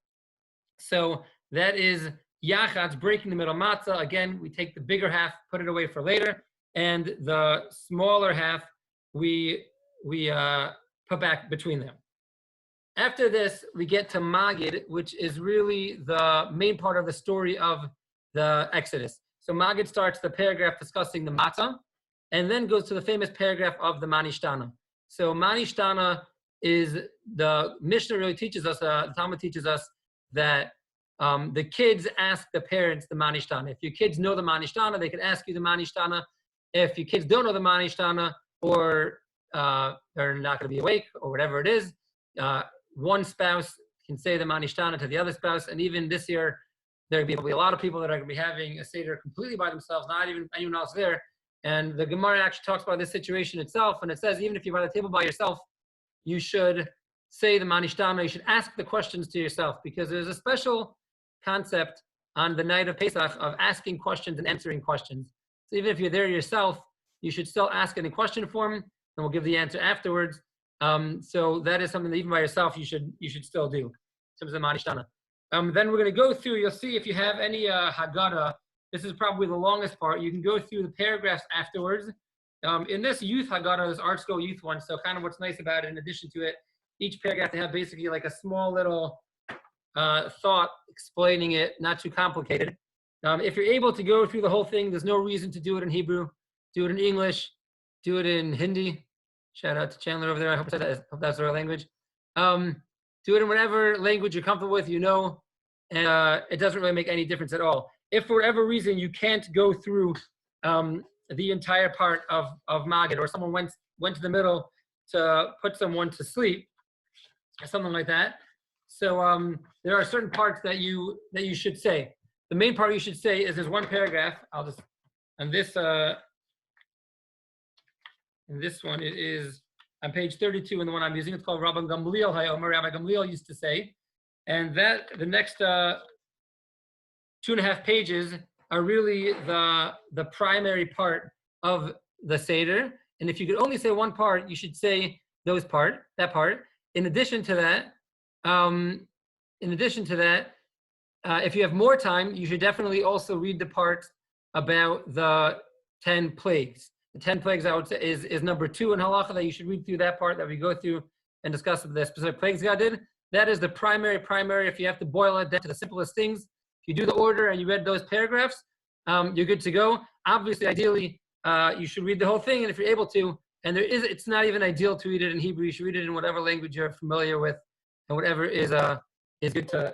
So that is Yakat, breaking the middle matzah. Again, we take the bigger half, put it away for later, and the smaller half we put back between them. After this, we get to Magid, which is really the main part of the story of the Exodus. So Magid starts the paragraph discussing the matzah, and then goes to the famous paragraph of the Manishtana. So Manishtana is, the Mishnah really teaches us, the Talmud teaches us that the kids ask the parents the Manishtana. If your kids know the Manishtana, they can ask you the Manishtana. If your kids don't know the Manishtana, or they're not going to be awake, or whatever it is, one spouse can say the Manishtana to the other spouse. And even this year, there'll be probably a lot of people that are going to be having a Seder completely by themselves, not even anyone else there. And the Gemara actually talks about this situation itself, and it says even if you're by the table by yourself, you should say the Manishtana, you should ask the questions to yourself, because there's a special concept on the night of Pesach of asking questions and answering questions. So even if you're there yourself, you should still ask in a question form, and we'll give the answer afterwards. So that is something that even by yourself you should still do in terms of Manishtana. Then we're going to go through, you'll see if you have any Haggadah, this is probably the longest part. You can go through the paragraphs afterwards. In this youth Haggadah, this art school youth one, so kind of what's nice about it, in addition to it, each paragraph they have basically like a small little thought explaining it, not too complicated. If you're able to go through the whole thing, there's no reason to do it in Hebrew. Do it in English. Do it in Hindi. Shout out to Chandler over there. I hope that's the right language. Do it in whatever language you're comfortable with, and it doesn't really make any difference at all. If for whatever reason you can't go through the entire part of Magid, or someone went to the middle to put someone to sleep, or something like that. So there are certain parts that you should say. The main part you should say is there's one paragraph. In this one it is on page 32, and the one I'm using, it's called Rabbi Gamliel Hayomer. Rabbi Gamliel used to say, and that the next 2.5 pages are really the primary part of the Seder. And if you could only say one part, you should say that part. In addition to that, if you have more time, you should definitely also read the part about the 10 plagues. The 10 plagues, I would say, is number 2 in Halacha, that you should read through that part that we go through and discuss the specific plagues God did. That is the primary. If you have to boil it down to the simplest things, if you do the order and you read those paragraphs, you're good to go. Obviously, ideally, you should read the whole thing, and if you're able to, and it's not even ideal to read it in Hebrew. You should read it in whatever language you're familiar with, and whatever is good to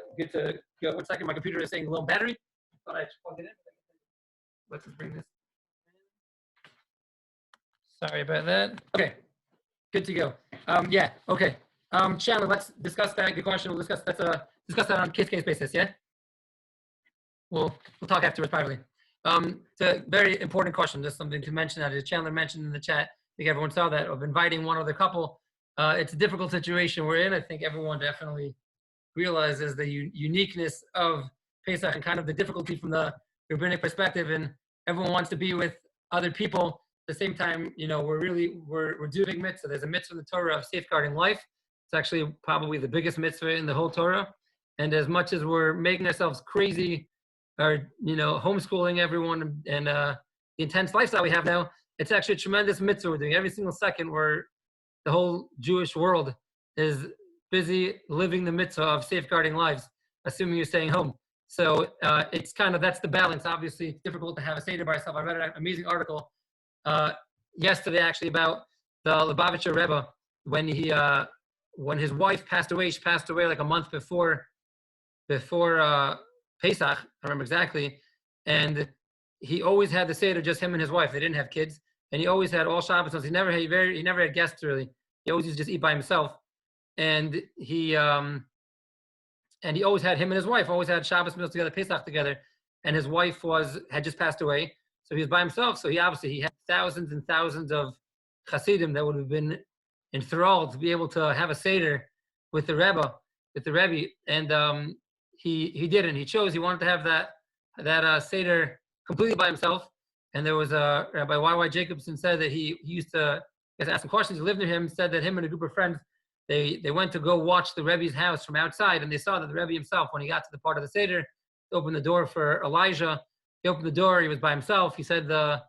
go. 1 second, my computer is saying low battery. Thought I should plug it in. Let's just bring this. Sorry about that. Okay, good to go. Yeah. Okay. Chandler, let's discuss that. Good question. We'll discuss that on case basis. Yeah. We'll talk afterwards privately. It's a very important question. Just something to mention that, as Chandler mentioned in the chat. I think everyone saw that, of inviting one other couple. It's a difficult situation we're in. I think everyone definitely realizes the uniqueness of Pesach and kind of the difficulty from the rabbinic perspective, and everyone wants to be with other people. At the same time, we're doing a big mitzvah. There's a mitzvah in the Torah of safeguarding life. It's actually probably the biggest mitzvah in the whole Torah. And as much as we're making ourselves crazy, or homeschooling everyone, and the intense lifestyle we have now, it's actually a tremendous mitzvah we're doing every single second, where the whole Jewish world is busy living the mitzvah of safeguarding lives, assuming you're staying home. So it's that's the balance. Obviously, it's difficult to have a Seder by yourself. I read an amazing article yesterday, actually, about the Lubavitcher Rebbe, when his wife passed away. She passed away like a month before Pesach, I remember exactly, and he always had the Seder, just him and his wife. They didn't have kids, and he always had all Shabbos meals. He never had guests really. He always used to just eat by himself, and he always had him and his wife always had Shabbos meals together, Pesach together, and his wife had just passed away, so he was by himself. So he had thousands and thousands of Hasidim that would have been enthralled to be able to have a Seder with the Rebbe, and he didn't. He chose. He wanted to have that Seder completely by himself. And there was Rabbi Y.Y. Jacobson said that he used to ask some questions. He lived near him. Said that him and a group of friends they went to go watch the Rebbe's house from outside, and they saw that the Rebbe himself, when he got to the part of the Seder, opened the door for Elijah. He opened the door. He was by himself. He said the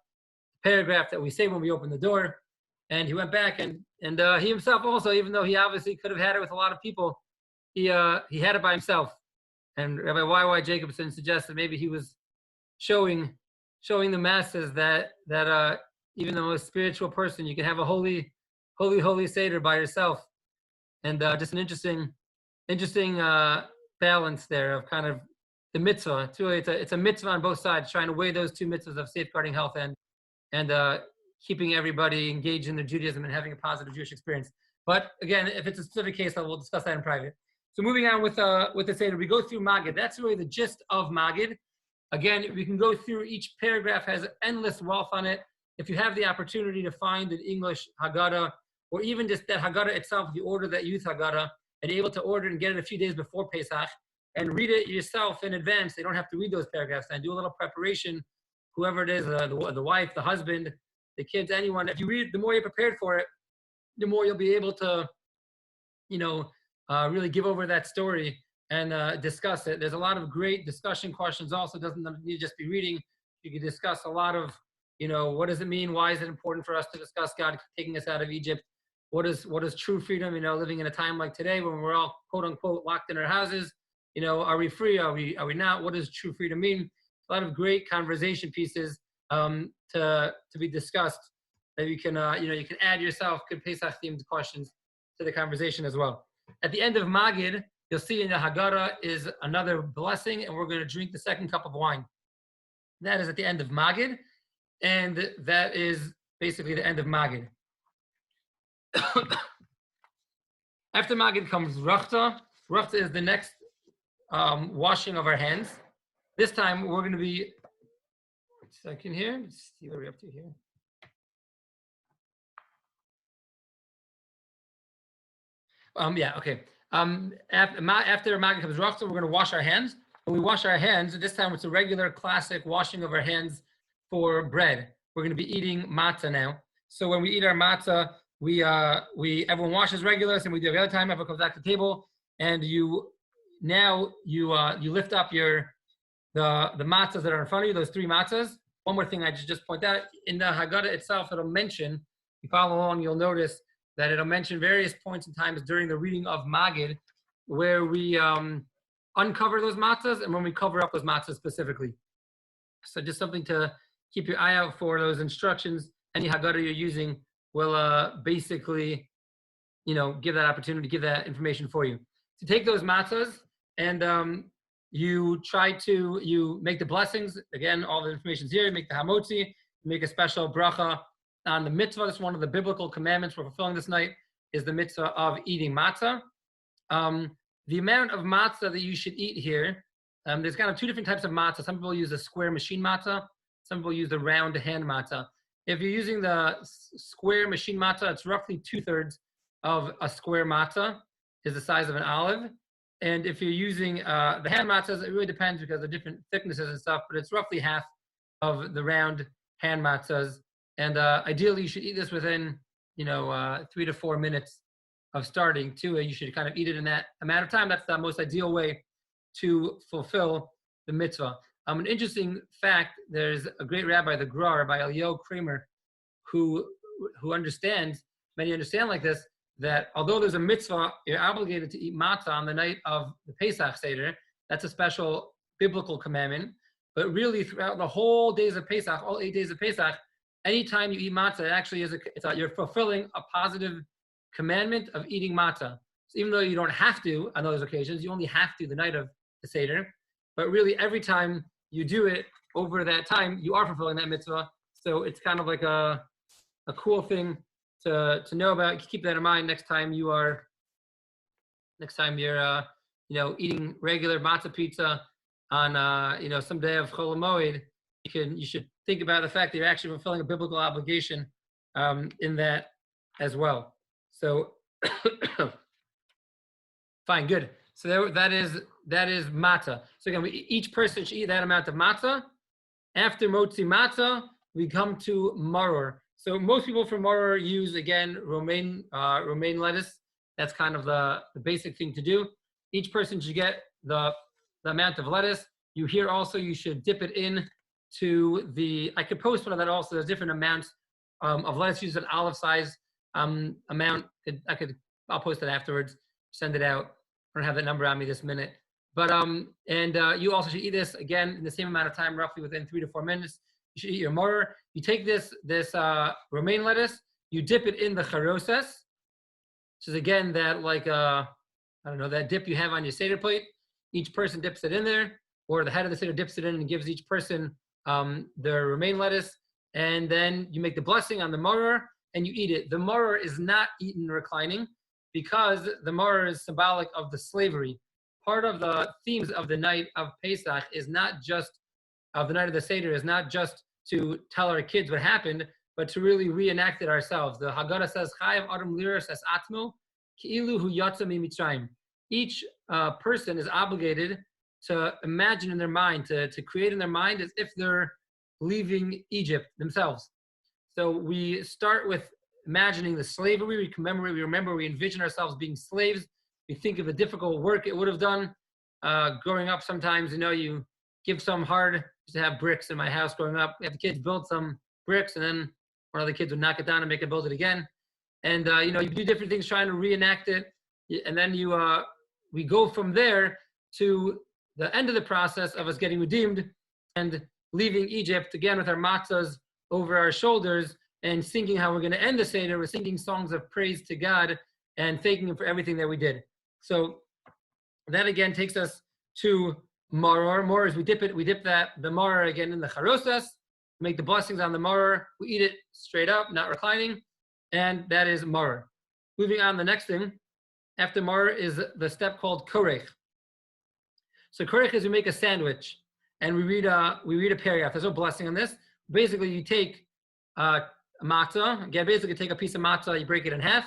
paragraph that we say when we open the door, and he went back and he himself also, even though he obviously could have had it with a lot of people, he had it by himself. And Rabbi Y.Y. Jacobson suggested maybe he was showing the masses that even the most spiritual person, you can have a holy Seder by yourself. And just an interesting balance there of kind of the mitzvah. It's a mitzvah on both sides, trying to weigh those two mitzvahs of safeguarding health and keeping everybody engaged in their Judaism and having a positive Jewish experience. But again, if it's a specific case, we'll discuss that in private. So moving on with the Seder, we go through Magid. That's really the gist of Magid. Again, we can go through each paragraph, has endless wealth on it. If you have the opportunity to find an English Haggadah, or even just that Haggadah itself, the order that youth Haggadah, and able to order and get it a few days before Pesach, and read it yourself in advance. They don't have to read those paragraphs, and do a little preparation, whoever it is, the wife, the husband, the kids, anyone. If you read, the more you're prepared for it, the more you'll be able to, really give over that story and discuss it. There's a lot of great discussion questions also. It doesn't need to just be reading. You can discuss a lot of, what does it mean? Why is it important for us to discuss God taking us out of Egypt? What is true freedom? Living in a time like today when we're all quote unquote locked in our houses. Are we free? Are we not? What does true freedom mean? A lot of great conversation pieces to be discussed that you can you can add yourself good Pesach themed questions to the conversation as well. At the end of Magid, you'll see in the Haggadah is another blessing, and we're going to drink the second cup of wine. That is at the end of Magid, and that is basically the end of Magid. After Magid comes Rachta. Rachta is the next washing of our hands. This time we're going to be, 1 second here, let's see what we're up to here. Okay. After Magid comes Rachta, we're going to wash our hands. When we wash our hands, this time it's a regular classic washing of our hands for bread. We're going to be eating matzah now. So when we eat our matzah, everyone washes regulars, and we do every other time. Everyone comes back to the table, and you lift up the matzahs that are in front of you, those 3 matzahs. One more thing I just point out, in the Haggadah itself, it'll mention, if you follow along, you'll notice that it'll mention various points and times during the reading of Magid where we uncover those matzahs and when we cover up those matzahs specifically. So just something to keep your eye out for, those instructions. Any Haggadah you're using will basically, give that opportunity, give that information for you. To take those matzahs and you make the blessings. Again, all the information's here. You make the hamotzi, you make a special bracha on the mitzvah. That's one of the biblical commandments we're fulfilling this night, is the mitzvah of eating matzah. The amount of matzah that you should eat here, there's kind of 2 different types of matzah. Some people use a square machine matzah. Some people use the round hand matzah. If you're using the square machine matzah, it's roughly 2/3 of a square matzah, is the size of an olive. And if you're using the hand matzahs, it really depends because of different thicknesses and stuff, but it's roughly half of the round hand matzahs. And ideally, you should eat this within, 3 to 4 minutes of starting too. You should kind of eat it in that amount of time. That's the most ideal way to fulfill the mitzvah. An interesting fact, there's a great rabbi, the Gra, Rabbi Eliyahu Kramer, who understands, many understand like this, that although there's a mitzvah, you're obligated to eat matzah on the night of the Pesach Seder. That's a special biblical commandment. But really, throughout the whole days of Pesach, all 8 days of Pesach, anytime you eat matzah, it actually is you're fulfilling a positive commandment of eating matzah. So even though you don't have to on those occasions, you only have to the night of the Seder. But really, every time you do it over that time, you are fulfilling that mitzvah. So it's kind of like a cool thing to know about. Keep that in mind next time you're eating regular matzah pizza on some day of Chol Hamoed. You should think about the fact that you're actually fulfilling a biblical obligation in that as well. So fine, good. So that is matzah. So again, each person should eat that amount of matzah. After motzi matzah, we come to maror. So most people for maror use, again, romaine lettuce. That's kind of the basic thing to do. Each person should get the amount of lettuce. You should dip it in to I could post one of that also. There's different amounts of lettuce used, an olive size amount. I'll post it afterwards, send it out. I don't have that number on me this minute. But you also should eat this again in the same amount of time, roughly within 3 to 4 minutes. You should eat your maror. You take this romaine lettuce, you dip it in the charoses, which is again that that dip you have on your Seder plate. Each person dips it in there, or the head of the Seder dips it in and gives each person their romaine lettuce. And then you make the blessing on the maror and you eat it. The maror is not eaten reclining because the maror is symbolic of the slavery. Part of the themes of the night of Pesach is not just of the night of the Seder, is not just to tell our kids what happened, but to really reenact it ourselves. The Haggadah says, "Chayav Adam liras es atmo, ki'ilu hu yatsa miMitzrayim." Each person is obligated to imagine in their mind, to create in their mind as if they're leaving Egypt themselves. So we start with imagining the slavery. We envision ourselves being slaves. We think of the difficult work it would have done. Growing up, sometimes, you give some hard. Used to have bricks in my house growing up. We have the kids build some bricks, and then one of the kids would knock it down and make it build it again. And you do different things trying to reenact it, and then we go from there to the end of the process of us getting redeemed and leaving Egypt again with our matzahs over our shoulders and singing how we're going to end the Seder. We're singing songs of praise to God and thanking Him for everything that we did. So that again takes us to maror. Maror is we dip the maror again in the charosas, make the blessings on the maror. We eat it straight up, not reclining, and that is maror. Moving on, the next thing after maror is the step called korech. So korech is we make a sandwich, and we read a paragraph. There's no blessing on this. Basically, you take a matzah. Again, basically take a piece of matzah, you break it in half,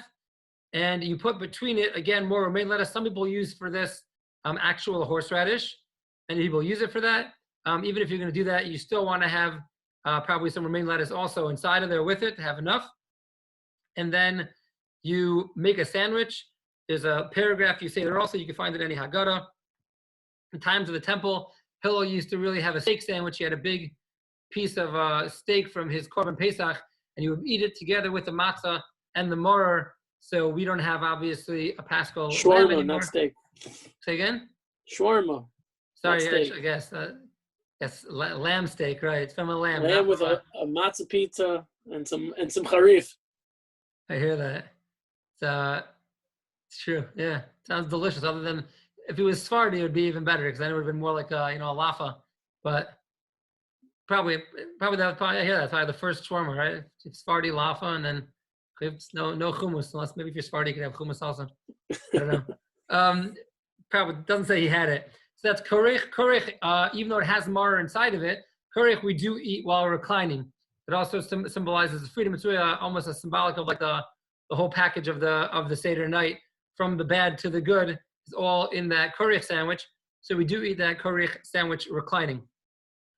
and you put between it, again, more romaine lettuce. Some people use for this actual horseradish, and people use it for that. Even if you're going to do that, you still want to have probably some romaine lettuce also inside of there with it to have enough. And then you make a sandwich. There's a paragraph you say there also. You can find it in any Haggadah. In times of the temple, Hillel used to really have a steak sandwich. He had a big piece of steak from his Korban Pesach, and you would eat it together with the matzah and the maror. So we don't have, obviously, a Paschal lamb Shawarma, anymore. not steak. Say again? Shawarma. Sorry, steak. I guess. Yes, lamb steak, right? It's from a lamb. Lamb with a matzah pizza and some harif. I hear that. It's true. Yeah, sounds delicious. Other than if it was Sephardi, it would be even better because then it would have been more like a lafa. But probably I hear that. It's probably the first shawarma, right? It's Sephardi lafa, and then no hummus, unless maybe if you're Sephardi, you can have hummus also. I don't know. Probably doesn't say he had it. So that's korech. Korech, even though it has maror inside of it, korech we do eat while reclining. It also symbolizes freedom. It's really almost a symbolic of like the whole package of the Seder night, from the bad to the good, is all in that korech sandwich. So we do eat that korech sandwich reclining.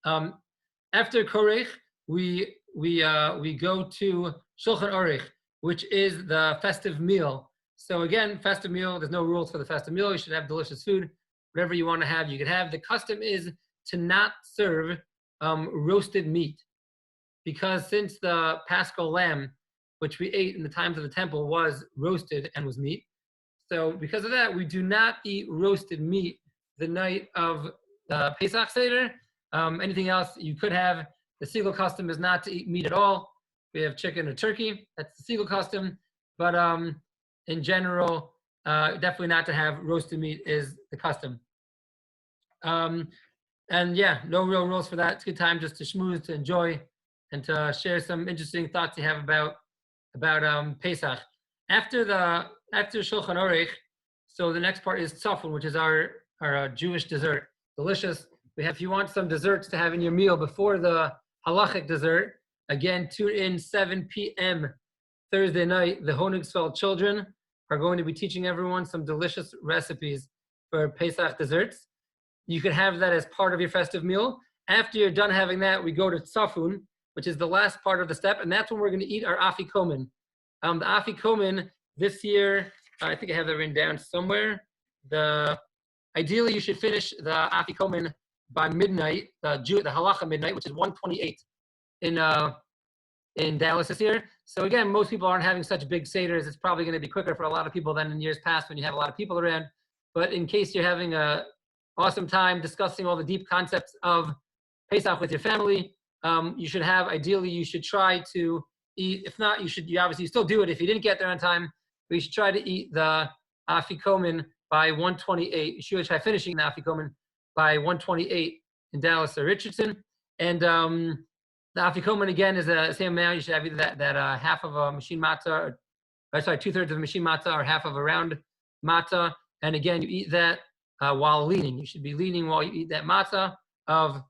After korech, we go to shulchan aruch, which is the festive meal. So again, festive meal, there's no rules for the festive meal. You should have delicious food. Whatever you want to have, you can have. The custom is to not serve roasted meat, because since the Paschal lamb, which we ate in the times of the temple, was roasted and was meat, so because of that, we do not eat roasted meat the night of the Pesach Seder. Anything else you could have. The Segal custom is not to eat meat at all. We have chicken or turkey. That's the Segal custom. But in general, definitely not to have roasted meat is the custom. And yeah, no real rules for that. It's a good time just to schmooze, to enjoy, and to share some interesting thoughts you have about Pesach. After Shulchan Aruch, so the next part is tzafun, which is our Jewish dessert. Delicious. If you want some desserts to have in your meal before the halachic dessert, again, tune in 7 p.m. Thursday night. The Honigsfeld children are going to be teaching everyone some delicious recipes for Pesach desserts. You could have that as part of your festive meal. After you're done having that, we go to tzafun, which is the last part of the step, and that's when we're going to eat our afikomen. The afikomen this year, I think I have that written down somewhere. Ideally, you should finish the afikomen by midnight, the halacha midnight, which is 1:28 in Dallas this year. So again, most people aren't having such big seders. It's probably going to be quicker for a lot of people than in years past when you have a lot of people around. But in case you're having a awesome time discussing all the deep concepts of Pesach with your family, ideally you should try to eat. If not, you obviously still do it if you didn't get there on time. But you should try to eat the afikomen by 1:28. You should try finishing the afikomen by 1:28 in Dallas or Richardson. And the afikomen again is the same amount. You should have either that half of a machine matzah, or 2/3 of a machine matzah, or half of a round matzah. And again, you eat that while leaning. You should be leaning while you eat that matzah of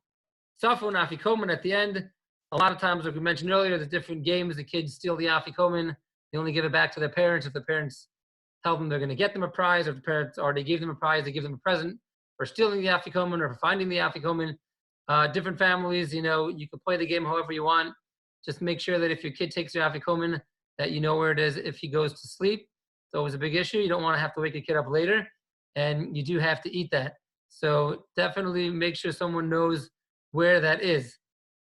tzafun afikomen at the end. A lot of times, like we mentioned earlier, there's different games. The kids steal the afikomen. They only give it back to their parents if the parents tell them they're going to get them a prize, or if the parents already gave them a prize, they give them a present for stealing the afikomen or for finding the afikomen. Different families, you can play the game however you want. Just make sure that if your kid takes your afikomen, that you know where it is if he goes to sleep. It's always a big issue. You don't want to have to wake a kid up later, and you do have to eat that. So definitely make sure someone knows where that is.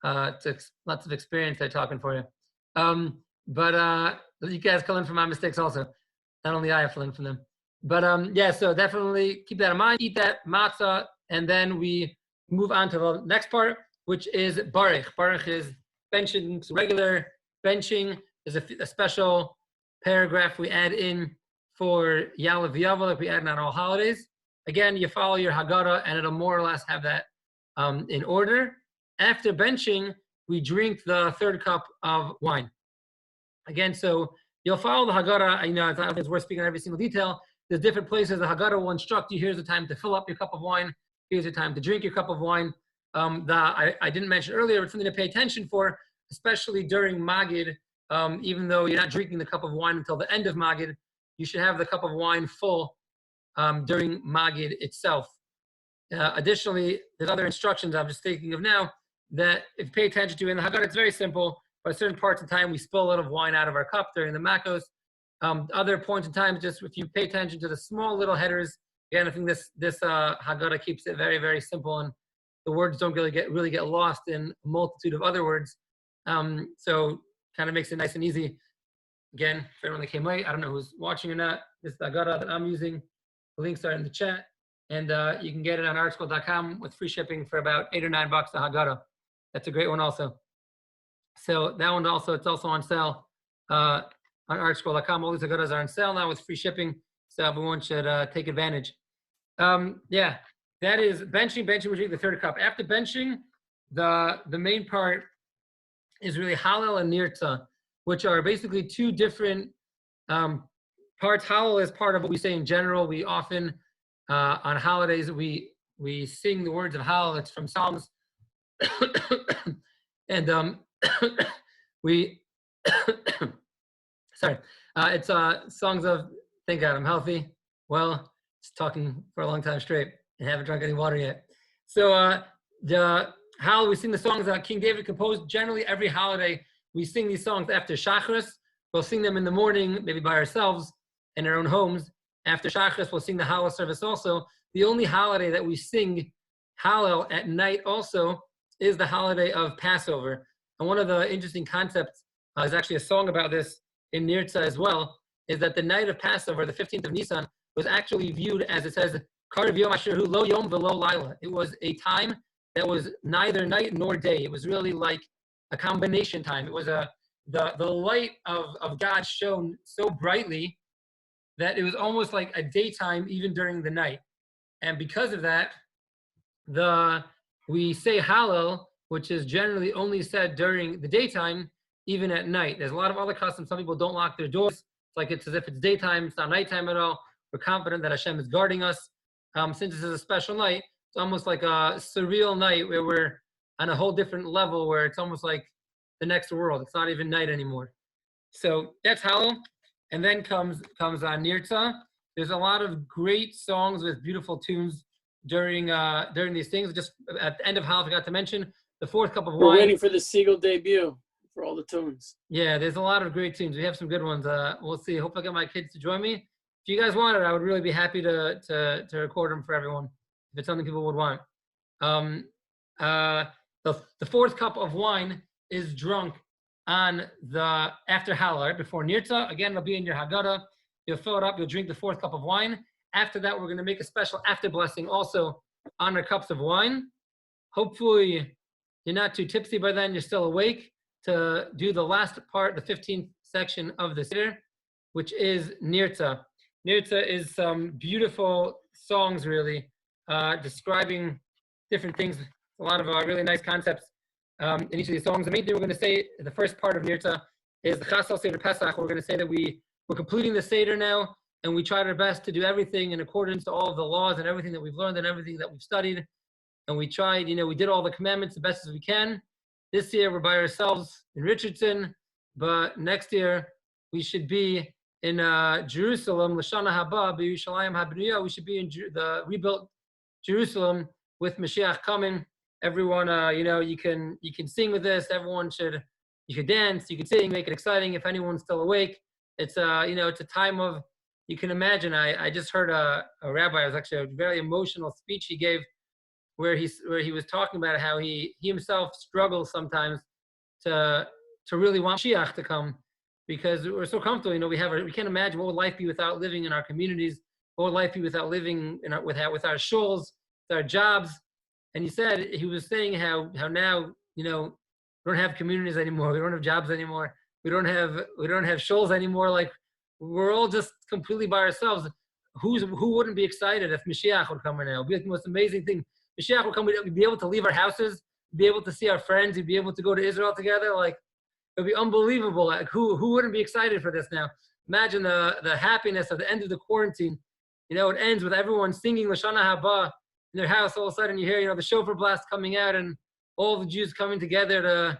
It's lots of experience there talking for you. But you guys can learn from my mistakes also. Not only I have to learn from them. But so definitely keep that in mind. Eat that matzah, and then we move on to the next part, which is baruch. Baruch is benching. So regular benching is a special paragraph we add in for Ya'aleh V'Yavo, like we add in on all holidays. Again, you follow your Haggadah, and it'll more or less have that in order. After benching, we drink the 3rd cup of wine. Again, so you'll follow the Haggadah. It's worth speaking on every single detail. There's different places the Haggadah will instruct you. Here's the time to fill up your cup of wine. Here's the time to drink your cup of wine. I didn't mention earlier, but something to pay attention for, especially during Magid. Even though you're not drinking the cup of wine until the end of Magid, you should have the cup of wine full during Magid itself. Additionally, there's other instructions I'm just thinking of now that if you pay attention to in the Haggadah, it's very simple. By certain parts of time, we spill a little wine out of our cup during the Makos. Other points in time, just if you pay attention to the small little headers, again, I think this Haggadah keeps it very, very simple, and the words don't really get lost in a multitude of other words. So kind of makes it nice and easy. Again, for everyone that came late, I don't know who's watching or not. This is the Haggadah that I'm using. The links are in the chat, and you can get it on artschool.com with free shipping for about $8 or $9 a Haggadah. That's a great one also. So that one also, it's also on sale on artschool.com. All these Haggadahs are on sale now with free shipping, so everyone should take advantage. That is benching. Benching, we drink the 3rd cup. After benching, the main part is really Hallel and Nirtzah, which are basically 2 different parts. Hallel is part of what we say in general. We often, on holidays, we sing the words of Hallel. It's from Psalms. And it's songs of, thank God I'm healthy. Well, just talking for a long time straight and haven't drunk any water yet. So the Hallel, we sing the songs that King David composed. Generally, every holiday, we sing these songs after Shacharis. We'll sing them in the morning, maybe by ourselves in our own homes. After Shacharis, we'll sing the Hallel service also. The only holiday that we sing Hallel at night also is the holiday of Passover. And one of the interesting concepts, is actually a song about this in Nirtzah as well, is that the night of Passover, the 15th of Nisan, was actually viewed as, it says, Karev Yom Asher Hu Lo Yom V'Lo Laila. It was a time that was neither night nor day. It was really like a combination time. It was the light of God shone so brightly that it was almost like a daytime even during the night. And because of that, we say Hallel, which is generally only said during the daytime, even at night. There's a lot of other customs. Some people don't lock their doors. It's like it's as if it's daytime. It's not nighttime at all. We're confident that Hashem is guarding us. Since this is a special night, it's almost like a surreal night where we're on a whole different level where it's almost like the next world. It's not even night anymore. So that's Hallel. And then comes Nirtza. There's a lot of great songs with beautiful tunes during these things. Just at the end of Hallel, I forgot to mention the fourth cup of wine. We're waiting for the Siegel debut for all the tunes. Yeah, there's a lot of great tunes. We have some good ones. We'll see. Hope I get my kids to join me. If you guys want it, I would really be happy to record them for everyone, if it's something people would want. The fourth cup of wine is drunk on the after Hallel, right before Nirtza. Again, it'll be in your Haggadah. You'll fill it up. You'll drink the fourth cup of wine. After that, we're going to make a special after blessing also on our cups of wine. Hopefully, you're not too tipsy by then. You're still awake to do the last part, the 15th section of the Seder, which is Nirtza. Nirtza is some beautiful songs, really, describing different things. A lot of really nice concepts in each of these songs. The main thing we're going to say, the first part of Nirtza, is the Chasal Seder Pesach. We're going to say that we're completing the Seder now, and we tried our best to do everything in accordance to all of the laws and everything that we've learned and everything that we've studied. And we tried, we did all the commandments the best as we can. This year, we're by ourselves in Richardson, but next year, we should be in Jerusalem, Lashana Haba, B'Yushalayim HaBniyah. We should be in the rebuilt Jerusalem with Mashiach coming. Everyone, you can sing with this. Everyone you could dance, you could sing, make it exciting. If anyone's still awake, it's it's a time of, you can imagine. I just heard a rabbi. It was actually a very emotional speech he gave, where he was talking about how he himself struggles sometimes to really want Mashiach to come, because we're so comfortable. We can't imagine what would life be without living in our communities. What would life be without living with our shuls, with our jobs? And he was saying how now we don't have communities anymore. We don't have jobs anymore. We don't have shuls anymore. Like, we're all just completely by ourselves. Who wouldn't be excited if Mashiach would come right now? It would be like the most amazing thing. Mashiach would come. We'd be able to leave our houses, be able to see our friends, we'd be able to go to Israel together. Like, it would be unbelievable. Like, who wouldn't be excited for this now? Imagine the happiness of the end of the quarantine. It ends with everyone singing Lashana Haba in their house. All of a sudden you hear, the shofar blast coming out and all the Jews coming together. The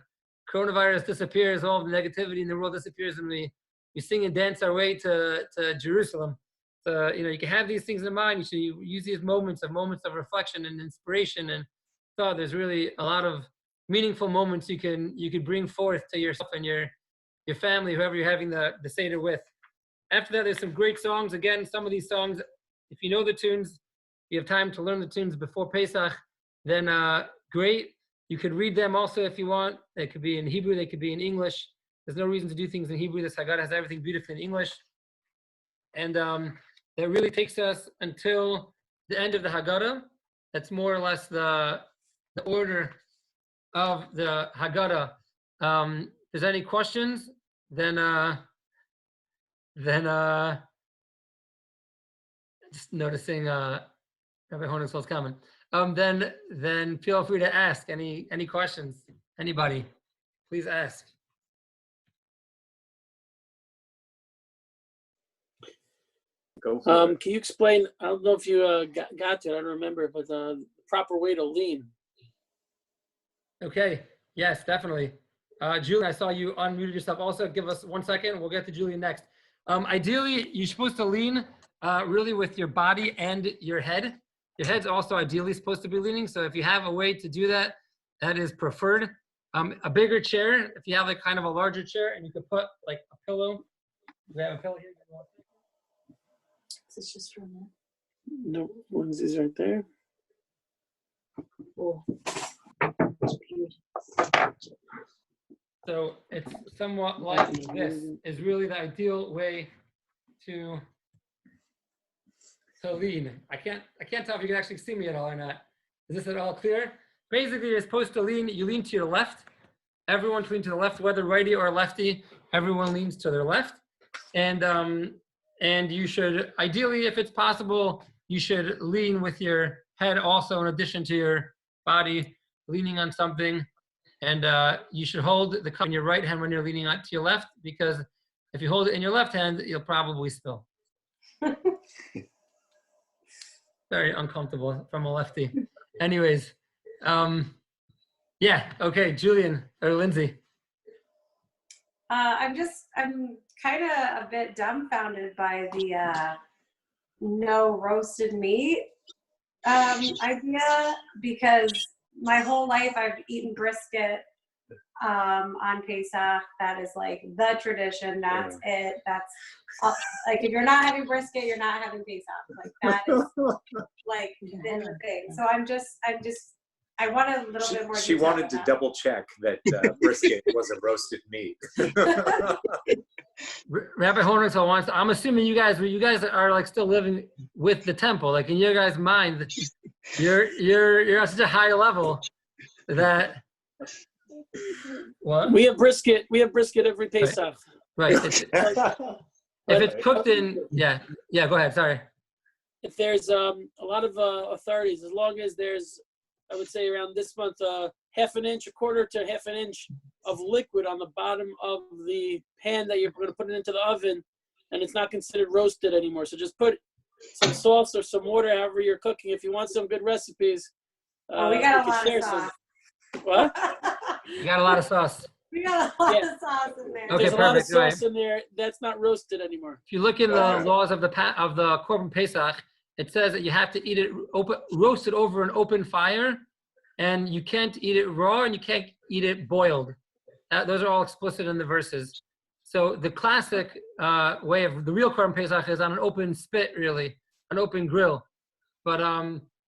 coronavirus disappears, all of the negativity in the world disappears, and we sing and dance our way to Jerusalem. So, you can have these things in mind. You should use these moments of reflection and inspiration and thought. There's really a lot of meaningful moments you could bring forth to yourself and your family, whoever you're having the Seder with. After that, there's some great songs. Again, some of these songs, if you know the tunes, you have time to learn the tunes before Pesach, then great. You could read them also if you want. They could be in Hebrew, they could be in English. There's no reason to do things in Hebrew. This Haggadah has everything beautifully in English. And that really takes us until the end of the Haggadah. That's more or less the order of the Haggadah. If there's any questions, then just noticing Rabbi Honigsel's comment. Then feel free to ask any questions. Anybody, please ask. Go for it. Can you explain? I don't know if you got to it. I don't remember, but the proper way to lean. Okay. Yes, definitely. Julian, I saw you unmuted yourself. Also, give us 1 second. We'll get to Julian next. Ideally, you're supposed to lean really with your body and your head. Your head's also ideally supposed to be leaning. So if you have a way to do that, that is preferred. A bigger chair, if you have like kind of a larger chair, and you could put like a pillow. We have a pillow here. It's just for a minute. No, one's is right there. Oh. So it's somewhat like this is really the ideal way to lean. I can't tell if you can actually see me at all or not. Is this at all clear? Basically, you're supposed to lean. You lean to your left. Everyone leans to the left, whether righty or lefty. Everyone leans to their left, and you should ideally, if it's possible, you should lean with your head also in addition to your body, leaning on something. And you should hold the cup in your right hand when you're leaning on to your left, because if you hold it in your left hand, you'll probably spill. Very uncomfortable from a lefty. Anyways, yeah, okay, Julian or Lindsay. I'm kind of a bit dumbfounded by the no roasted meat idea, because my whole life I've eaten brisket on Pesach. That is like the tradition. That's it. That's like, if you're not having brisket, you're not having Pesach. Like that is like the thing. So I want a little bit more. She wanted to double check that brisket wasn't roasted meat. Rabbi Hornitzel wants. I'm assuming you guys are like still living with the temple. Like in your guys' mind, you're at such a high level that. What? We have brisket. We have brisket every Pesach. Right. If it's cooked in, yeah. Go ahead. Sorry. If there's a lot of authorities, as long as there's, I would say around this month, half an inch, a quarter to half an inch of liquid on the bottom of the pan that you're going to put it into the oven, and it's not considered roasted anymore. So just put some sauce or some water, however you're cooking. If you want some good recipes, we got a lot of sauce. What? You got a lot of sauce. We got a lot of sauce in there. Okay, There's a lot of perfect, sauce in there that's not roasted anymore. If you look in the laws of the Korban Pesach, it says that you have to eat it roasted over an open fire, and you can't eat it raw, and you can't eat it boiled. Those are all explicit in the verses. So the classic way of the real Korban Pesach is on an open spit, really, an open grill. But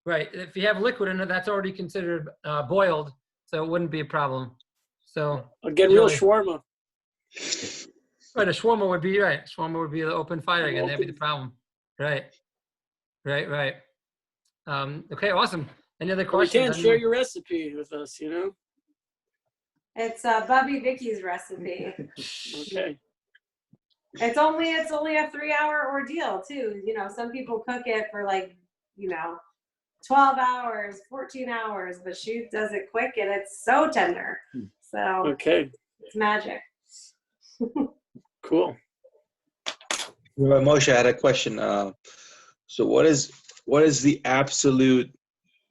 right, if you have liquid in it, that's already considered boiled, so it wouldn't be a problem. So Again, real shawarma. Right, a shawarma would be right. Shawarma would be the open fire again. That'd be the problem. Right. Okay, awesome. Any other questions? You can share your recipe with us, you know? It's Bubby Vicky's recipe. Okay. It's only a 3-hour ordeal too. You know, some people cook it for 12 hours, 14 hours, but she does it quick and it's so tender. So okay, it's magic. Cool. Rabbi Moshe, I had a question. So what is the absolute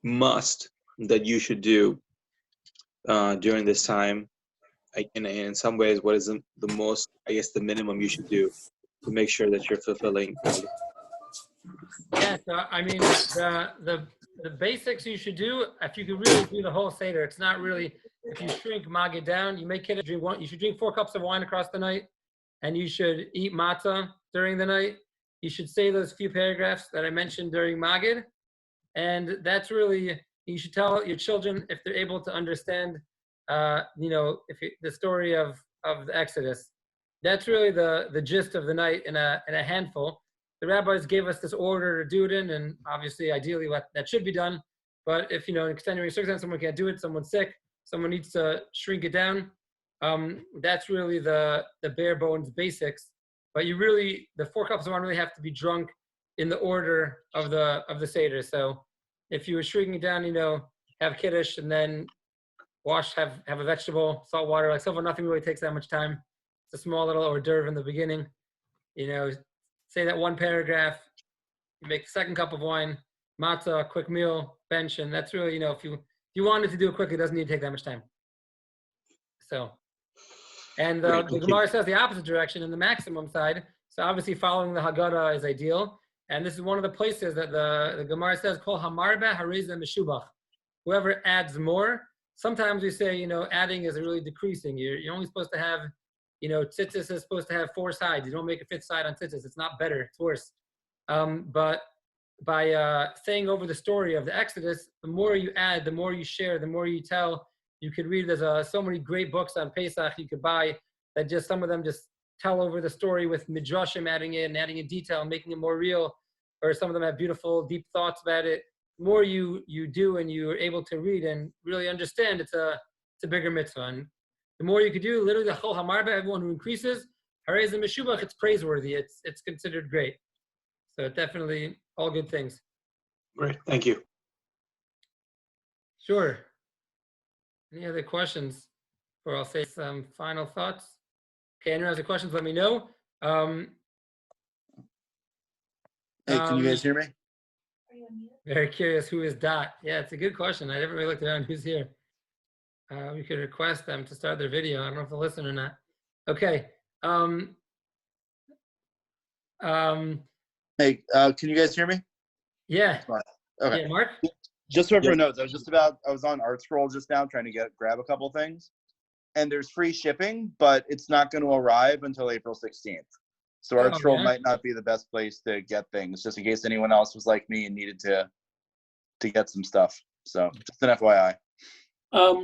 must that you should do during this time? In some ways, what is the most, I guess, the minimum you should do to make sure that you're fulfilling? Yeah, so, I mean, the basics you should do, if you could really do the whole Seder, it's not really, if you shrink Magid down, you make it, you should drink 4 cups of wine across the night, and you should eat matzah during the night. You should say those few paragraphs that I mentioned during Magid, and that's really, you should tell your children, if they're able to understand, the story of the Exodus. That's really the gist of the night in a handful. The rabbis gave us this order to do it in, and obviously, ideally, that should be done. But if, in extenuating circumstances, someone can't do it, someone's sick, someone needs to shrink it down, that's really the bare bones basics. But the 4 cups of wine really have to be drunk in the order of the Seder. So if you were shrinking it down, have Kiddush and then have a vegetable, salt water, like so, nothing really takes that much time. It's a small little hors d'oeuvre in the beginning. Say that 1 paragraph, you make the 2nd cup of wine, matzah, a quick meal, bench, and that's really, if you wanted to do it quickly, it doesn't need to take that much time. So, and the Gemara says the opposite direction in the maximum side. So obviously following the Haggadah is ideal. And this is one of the places that the Gemara says, Kol hamarba hariza meshubach. Whoever adds more. Sometimes we say, adding is really decreasing. You're only supposed to have, tzitzis is supposed to have 4 sides. You don't make a 5th side on tzitzis. It's not better. It's worse. But by saying over the story of the Exodus, the more you add, the more you share, the more you tell. You could read, there's so many great books on Pesach you could buy that just some of them just tell over the story with midrashim adding in detail and making it more real, or some of them have beautiful, deep thoughts about it. The more you do and you're able to read and really understand, it's a bigger mitzvah. And the more you could do, literally the whole hamarba, everyone who increases, harez and meshubach, it's praiseworthy. It's considered great. So definitely all good things. Great, thank you. Sure. Any other questions? Or I'll say some final thoughts. Okay, anyone has any questions, let me know. Hey, can you guys hear me? Very curious, who is Dot? Yeah, it's a good question. I never really looked around who's here. We could request them to start their video. I don't know if they'll listen or not. Okay. Hey, can you guys hear me? Yeah. Okay. Yeah, Mark? Just so for notes, I was on ArtScroll just now trying to grab a couple things, and there's free shipping, but it's not going to arrive until April 16th. So ArtScroll might not be the best place to get things, just in case anyone else was like me and needed to get some stuff. So just an FYI.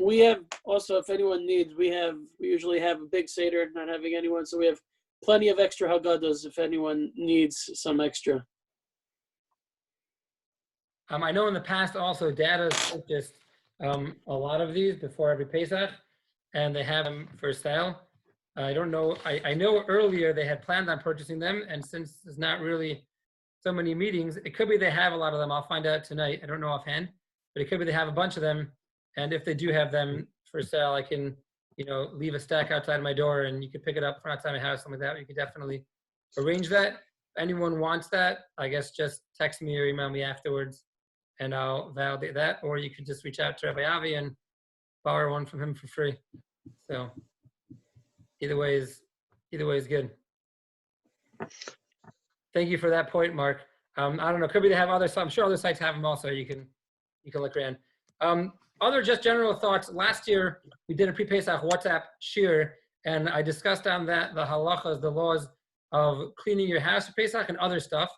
We have also, if anyone needs, we usually have a big Seder, not having anyone, so we have plenty of extra Haggadahs if anyone needs some extra. I know in the past also Data purchased a lot of these before every Pesach, and they have them for sale. I don't know. I know earlier they had planned on purchasing them, and since there's not really so many meetings, it could be they have a lot of them. I'll find out tonight. I don't know offhand, but it could be they have a bunch of them. And if they do have them for sale, I can, leave a stack outside my door, and you could pick it up from outside my house, something like that. You could definitely arrange that. If anyone wants that, I guess just text me or email me afterwards, and I'll validate that. Or you could just reach out to Rabbi Avi and borrow one from him for free. So either way is good. Thank you for that point, Mark. I don't know. Could be they have others. I'm sure other sites have them also. You can look around. Other just general thoughts. Last year we did a pre-Pesach WhatsApp shir, and I discussed on that the halachas, the laws of cleaning your house for Pesach and other stuff.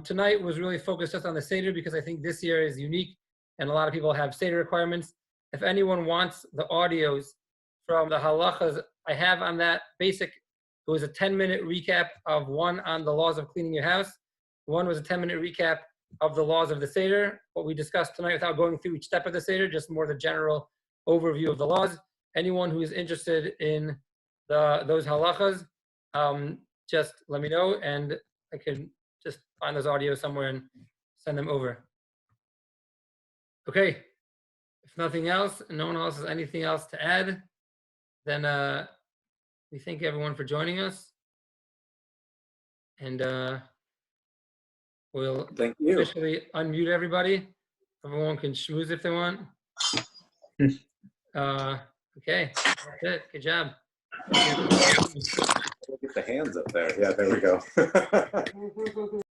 Tonight was really focused just on the Seder because I think this year is unique, and a lot of people have Seder requirements. If anyone wants the audios from the halachas, I have on that basic. It was a 10-minute recap of one on the laws of cleaning your house. One was a 10-minute recap of the laws of the Seder, what we discussed tonight without going through each step of the Seder, just more the general overview of the laws. Anyone who is interested in those halachas, just let me know, and I can just find those audios somewhere and send them over. Okay, if nothing else, and no one else has anything else to add, then we thank everyone for joining us. And we'll officially unmute everybody. Everyone can schmooze if they want. Okay, that's it. Good job. Get the hands up there. Yeah, there we go.